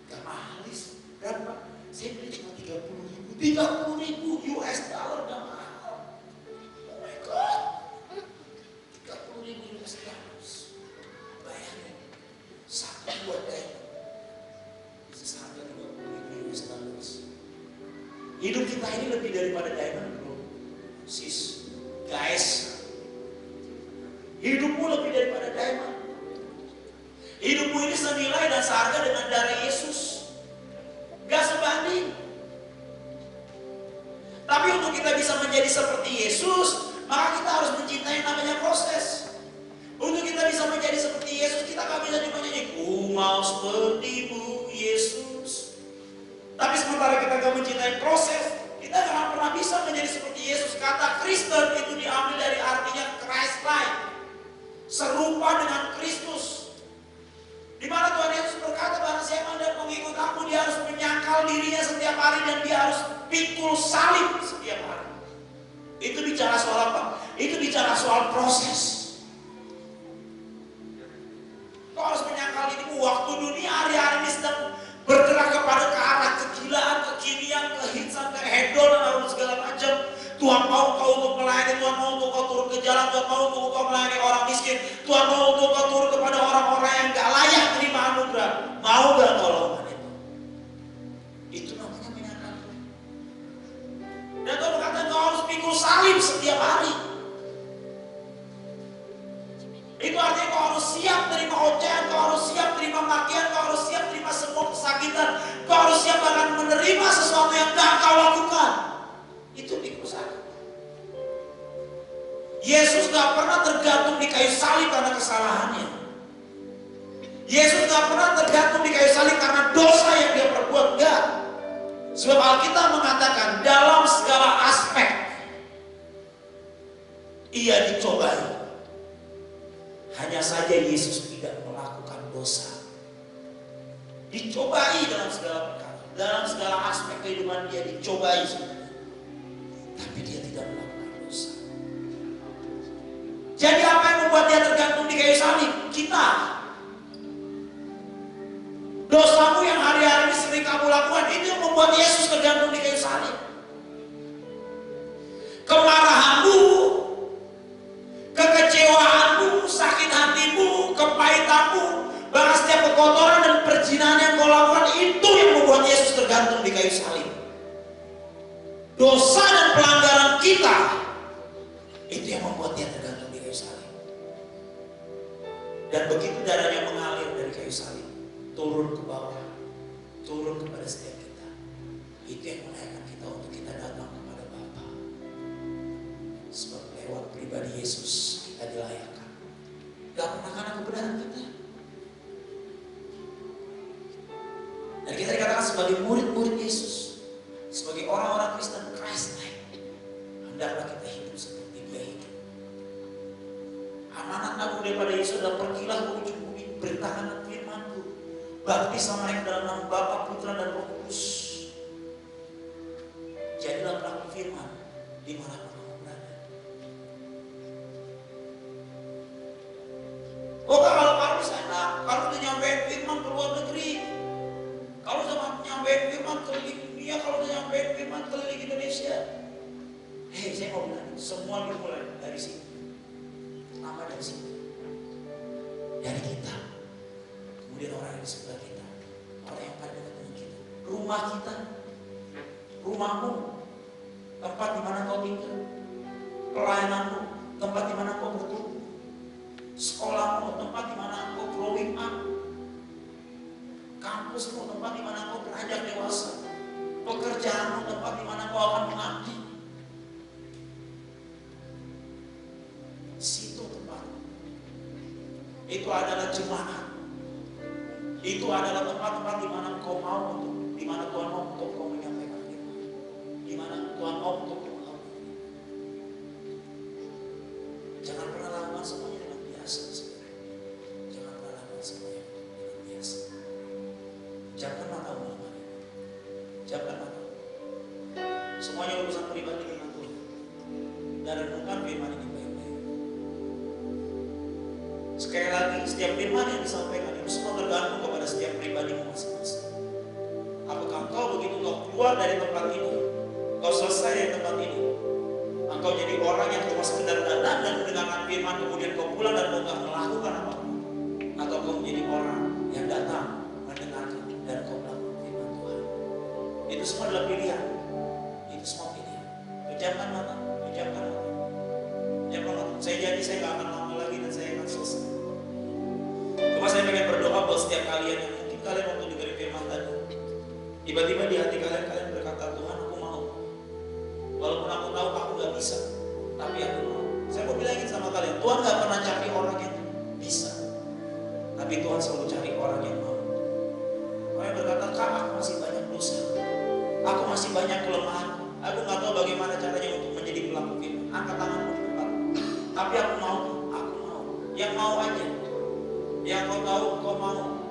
Gak mahalis, berapa? Saya beli cuma 30.000. 30.000 US dollar, gak mahal. Oh my God, 30.000 US dollar. Bayangin, satu buat diamond bisa seharga 30.000 US dollar. Hidup kita ini lebih daripada diamond, bro. Sis, guys, hidupmu lebih daripada diamond. Hidupmu ini senilai dan seharga dengan darah Yesus. Gak sebanding. Tapi untuk kita bisa menjadi seperti Yesus, maka kita harus mencintai namanya proses. Untuk kita bisa menjadi seperti Yesus, kita gak bisa cuma nyanyi, ku mau sepertimu Yesus. Tapi sementara kita gak mencintai proses, kita gak pernah bisa menjadi seperti Yesus. Kata Kristen itu diambil dari artinya Christ-like, serupa dengan Kristus. Di mana Tuhan Yesus berkata, barang siapa hendak mengikut aku, dia harus menyangkal dirinya setiap hari dan dia harus pikul salib setiap hari. Itu bicara soal apa? Itu bicara soal proses. Kau harus menyangkal dirimu. Waktu dunia hari-hari ini sedang bergerak kepada ke arah kegilaan, kekinian, kehitsan, kehedonan, dan segala macam. Tuhan mau kau untuk melayani, Tuhan mau untuk kau turun ke jalan, Tuhan mau untuk kau melayani orang miskin, Tuhan mau untuk kau turun kepada orang-orang yang gak layak terima anugerah. Mau gak kau lakukan itu? Itu namanya menyangkal. Dan Tuhan berkata kau harus pikul salib setiap hari. Itu artinya kau harus siap terima ocehan, kau harus siap terima makian, kau harus siap terima semua kesakitan, kau harus siap akan menerima sesuatu yang gak kau lakukan. Itu pikul salib. Yesus gak pernah tergantung di kayu salib karena kesalahannya. Yesus gak pernah tergantung di kayu salib karena dosa yang dia perbuat. Enggak. Sebab Alkitab mengatakan dalam segala aspek ia dicobai. Hanya saja Yesus tidak melakukan dosa. Dicobai dalam segala perkara, dalam segala aspek kehidupan dia dicobai sebenarnya. Tapi dia tidak melakukan dosa. Jadi apa yang membuat dia tergantung di kayu salib? Kita. Dosamu yang hari-hari ini sering kamu lakukan, itu yang membuat Yesus tergantung di kayu salib. Kemarahanmu, kekecewaanmu, sakit hatimu, kepahitanmu, bahkan setiap kekotoran dan perzinahan yang kau lakukan, itu yang membuat Yesus tergantung di kayu salib. Dosa dan pelanggaran kita, itu yang membuat dia tergantung di kayu salib. Dan begitu darahnya mengalir dari kayu salib, turun ke bawah, turun kepada setiap kita, itu yang menaikkan kita untuk kita datang kepada Bapa. Sebab lewat pribadi Yesus kita dilayakkan. Gak pernah karena kebenaran kita. Dan kita dikatakan sebagai murid-murid Yesus, sebagai orang-orang Kristen Christ-like, hendaklah kita hidup seperti dia hidup. Amanat agung daripada Yesus adalah pergilah ke ujung bumi, beritakanlah firman-Ku, baptislah mereka dalam nama Bapa, Putra dan Roh Kudus. Jadilah pelaku firman dimanapun kamu berada. Oh kalau enak, kalau udah nyampein firman ke luar negeri, kalau udah nyampein firman keliling dunia, kalau udah nyampein firman keliling Indonesia. Hei, saya mau bilang, semua dimulai dari sini. Pertama dari sini, dari kita, kemudian orang yang di sebelah kita, orang yang paling dekat dengan kita, rumah kita, rumahmu, tempat di mana kau tinggal, pelayananmu, tempat di mana kau bertumbuh, sekolahmu, tempat di mana kau growing up, kampusmu, tempat di mana kau beranjak dewasa, pekerjaanmu, tempat di mana kau akan mengabdi. Situ tempat. Itu adalah jemaat. Itu adalah tempat-tempat di mana kau mau untuk, di mana Tuhan mau untuk kau menyampaikan firman, di mana Tuhan mau untuk kau melakukan. Jangan pernah lakukan semuanya dengan biasa. Jangan pernah lakukan semuanya dengan biasa. Jangan mata melakukan itu. Jangan mata. Semuanya urusan pribadi dengan Tuhan. Dan renungkan firman ini baik-baik. Sekali lagi, setiap firman yang disampaikan itu semua tergantung kepada setiap pribadimu masing-masing. Apakah engkau begitu kau keluar dari tempat ini, kau selesai dari tempat ini, engkau jadi orang yang cuma sekedar datang dan mendengarkan firman, kemudian kau pulang dan kau tidak melakukan apa-apa, atau kau menjadi orang yang datang mendengarkan dan kau melakukan firman Tuhan. Itu semua adalah pilihan. Itu semua pilihan. Pejamkan mata, pejamkan mata. Pejamkan mata. Saya janji saya nggak akan lama lagi dan saya akan selesai. Cuma saya pengen berdoa buat setiap kalian yang mungkin kalian waktu dengerin firman tadi, tiba-tiba di hati kalian berkata, Tuhan aku mau. Walaupun aku tahu aku gak bisa, tapi aku mau. Saya mau bilangin sama kalian, Tuhan gak pernah cari orang yang bisa, tapi Tuhan selalu cari orang yang mau. Orang yang berkata, Kak aku masih banyak dosa, aku masih banyak kelemahan, aku gak tahu bagaimana caranya untuk menjadi pelaku firman. Angkat tanganmu di depan. Tapi aku mau. Yang mau aja. Yang kau tahu kau mau.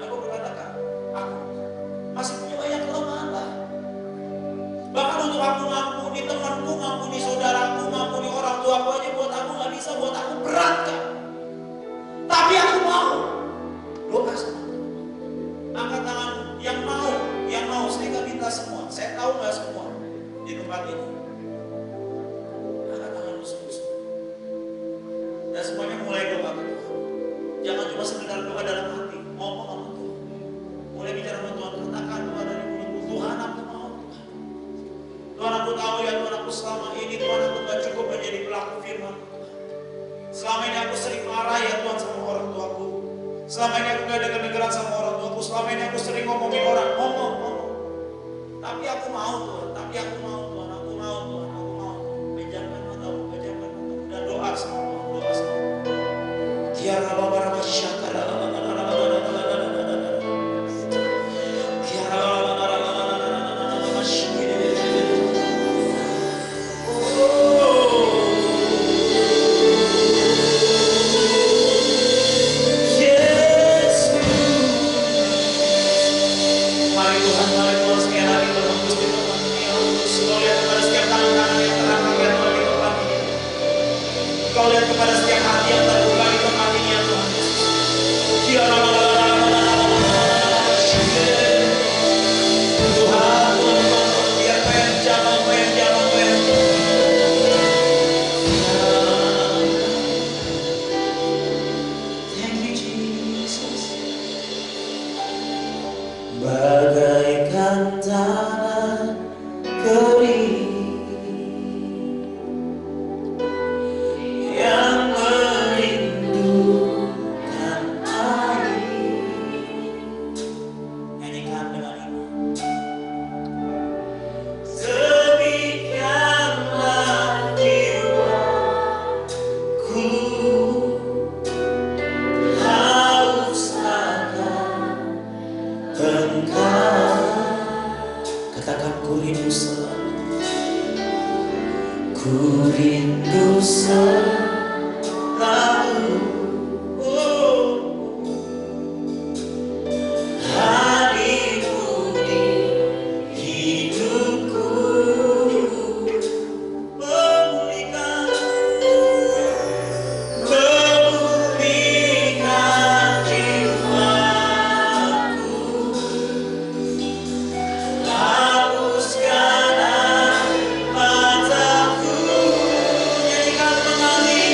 Aku berkata, Kak, aku masih punya banyak kelemahan lah. Bahkan untuk aku ngampuni temanku, ngampuni saudaraku, ngampuni orang tuaku aja buat aku gak bisa, buat aku berat, Kak. Tapi aku mau. Doa sama Tuhan. Angkat tangan yang mau. Saya gak minta semua. Saya tahu gak semua di tempat ini. Angkat tanganmu sungguh-sungguh. Dan semuanya mulai doa ke Tuhan. Jangan cuma sekedar doa dalam hati. Ngomong sama Tuhan. Mulai bicara sama Tuhan. Katakan doa dari mulutmu. Tuhan aku mau. Tuhan aku tahu ya Tuhan, aku selama ini Tuhan aku gak cukup menjadi pelaku firman. Selama ini aku sering marah ya Tuhan sama orang tuaku. Selama ini aku gak dengar-dengaran sama orang tuaku. Selama ini aku sering ngomongin orang. Ngomong. Tapi aku mau Tuhan. Tapi aku mau Tuhan. Aku mau Tuhan. Aku mau. Pejamkan matamu. Dan doa sama Tuhan. Doa sama Tuhan. Kiara babara masyakara. Kau lihat kepada setiap hati yang terbuka di tempat ini ya Tuhan Yesus. Tuhan, biar kau yang jamah. Thank you Jesus. Bagaikan tanah kering mataku, nyanyikan mengalir.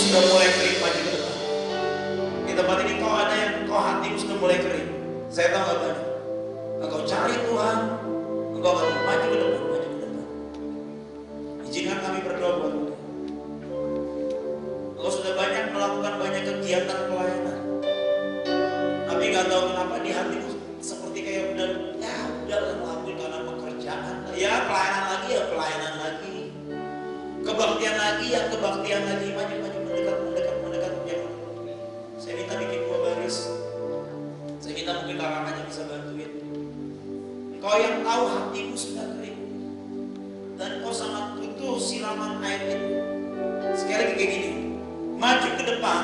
sudah mulai kering maju ke depan. Di tempat ini kau ada yang kau hatimu sudah mulai kering. Saya tahu gak banyak. Engkau cari Tuhan, engkau akan maju ke depan, maju ke depan. Izinkan kami berdoa buat engkau. Engkau sudah banyak melakukan banyak kegiatan pelayanan, tapi gak tahu kenapa di hatimu seperti kayak udah lakuin karena pekerjaan. Ya pelayanan lagi, ya pelayanan lagi. Kebaktian lagi, ya kebaktian lagi. Maju, mendekat. Saya minta bikin 2 baris. Saya minta mungkin kakaknya bisa bantuin. Kau yang tahu hatimu sudah kering dan kau sangat butuh siraman air itu. Sekali lagi kayak gini, maju ke depan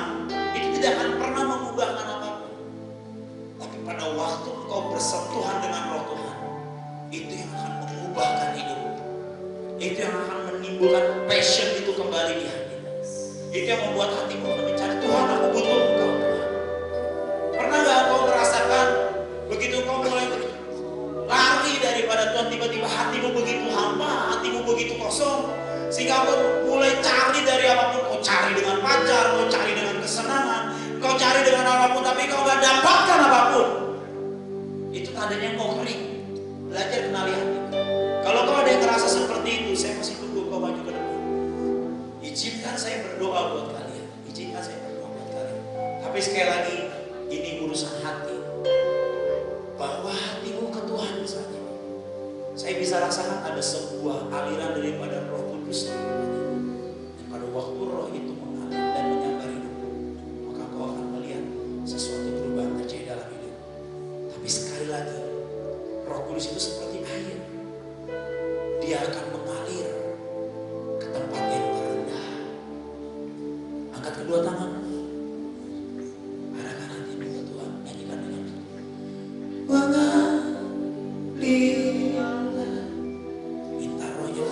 itu tidak akan pernah mengubahkan apapun. Tapi pada waktu kau bersentuhan dengan Roh Tuhan, itu yang akan mengubahkan hidup. Itu yang akan menimbulkan passion itu kembali di hati. Itu yang membuat hatimu mencari Tuhan, aku butuh Engkau Tuhan. Pernah gak kau merasakan begitu kau mulai lari daripada Tuhan, tiba-tiba hatimu begitu hampa, hatimu begitu kosong, sehingga kau mulai cari dari apapun. Kau cari dengan pacar, kau cari dengan kesenangan, kau cari dengan apapun, tapi kau gak dapatkan apapun. Itu tandanya kau kering. Belajar kenali hati. Kalau kau ada yang ngerasa seperti itu, saya masih tunggu kau maju ke depan. Izinkan saya berdoa buat kalian. Izinkan saya berdoa buat kalian. Tapi sekali lagi, ini urusan hati. Bahwa hatimu ke Tuhan saja. Saya bisa rasakan ada sebuah aliran daripada Roh Kudus. Dan pada waktu Roh itu mengalir dan menyambar hidupmu, maka kau akan melihat sesuatu perubahan terjadi dalam hidup. Tapi sekali lagi, Roh Kudus itu seperti air. Dia akan mengalir ke tempat yang terendah. Angkat kedua tangan. Arahkan hatimu ke Tuhan. Nyanyikan dengan mengalirlah. Minta Rohnya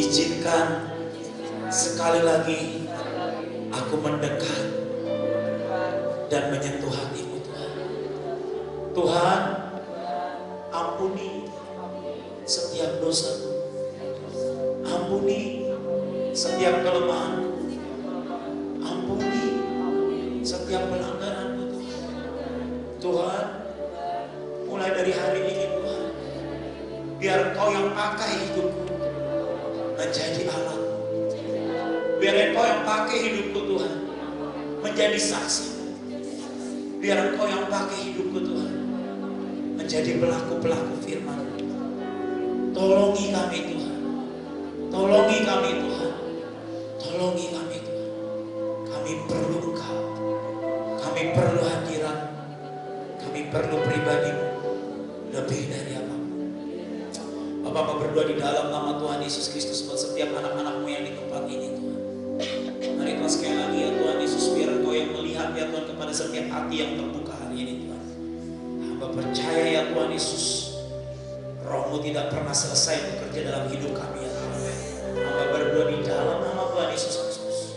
izinkan sekali lagi aku mendekat dan menyentuh hatimu Tuhan. Tuhan, ampuni setiap dosa, ampuni setiap kelemahan, ampuni setiap pelanggaranku Tuhan. Tuhan, mulai dari hari ini Tuhan, biar Engkau yang pakai hidupku menjadi alat. Biar Engkau yang pakai hidupku Tuhan menjadi saksi. Biar Engkau yang pakai hidupku Tuhan menjadi pelaku-pelaku firman. Tolongi kami Tuhan. Tolongi kami Tuhan. Tolongi kami Tuhan. Kami perlu Engkau. Kami perlu hadirat. Kami perlu pribadi-Mu lebih dari apapun. Bapak mau berdoa di dalam nama Tuhan Yesus Kristus buat setiap anak-anak-Mu yang di tempat ini Tuhan. Mari Tuhan sekali lagi ya Tuhan Yesus, biar Engkau yang melihat ya Tuhan kepada setiap hati yang terbuka hari ini Tuhan. Hamba percaya ya Tuhan Yesus, Roh-Mu tidak pernah selesai bekerja dalam hidup kami ya Tuhan. Hamba berdoa di dalam nama Tuhan Yesus Kristus,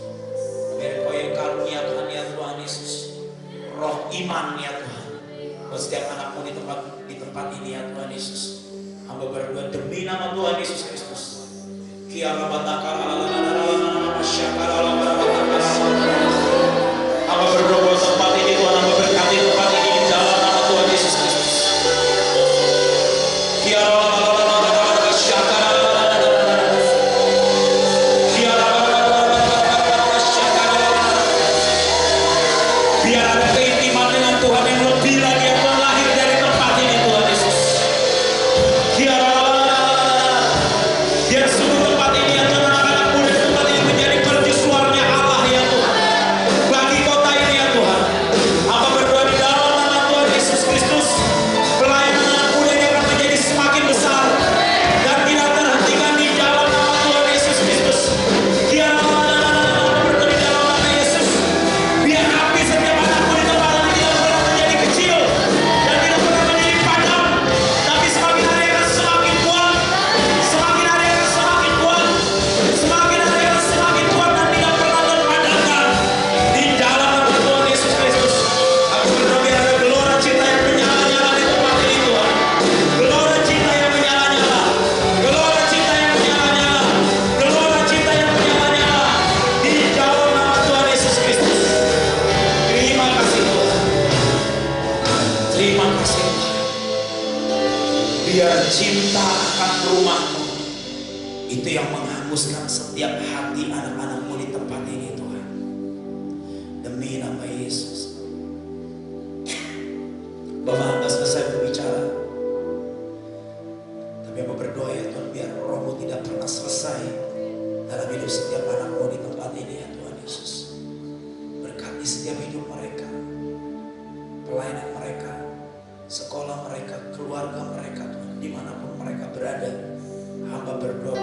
biar Engkau yang karuniakan ya Tuhan Yesus roh iman ya Tuhan buat setiap anak-Mu di tempat ini ya Tuhan Yesus. Hamba berdoa demi nama Tuhan Yesus Kristus. Hamba berdoa buat tempat ini Tuhan, hamba berkati tempat ini di dalam nama Tuhan Yesus Kristus. Biar ada keintiman dengan Tuhan yang lebih lagi yang lahir dari tempat ini Tuhan Yesus. Biar seluruh tempat ini ya Tuhan, anak-anak muda tempat ini menjadi mercusuarnya Allah ya Tuhan bagi kota ini ya Tuhan. Hamba berdoa di dalam nama Tuhan Yesus Kristus, pelayanan anak muda ini akan menjadi semakin besar dan tidak terhentikan di dalam nama Tuhan Yesus Kristus. Biar berdoa di dalam nama Yesus, biar api setiap anak muda tempat ini tidak pernah menjadi kecil dan tidak pernah menjadi padam, tapi semakin hari akan semakin kuat, semakin hari akan semakin kuat, semakin hari akan semakin kuat dan tidak pernah terpadamkan di dalam nama Tuhan Yesus Kristus. Aku berdoa biar ada gelora cinta yang menyala-nyala di tempat ini Tuhan. Gelora cinta yang menyala-nyala, gelora cinta yang menyala-nyala, gelora cinta yang menyala-nyala di dalam nama Tuhan Yesus Kristus. Terima kasih Tuhan. Terima kasih Tuhan. Biar cinta akan rumah-Mu itu yang menghanguskan setiap hati anak-anak-Mu di tempat ini Tuhan. Demi nama Yesus. Bapak hamba selesai berbicara, tapi hamba berdoa ya Tuhan, biar Roh-Mu tidak pernah selesai dalam hidup setiap anak-Mu di tempat ini ya Tuhan Yesus. Berkati setiap hidup mereka, pelayanan mereka, sekolah mereka, keluarga mereka Tuhan, dimanapun mereka berada. Hamba berdoa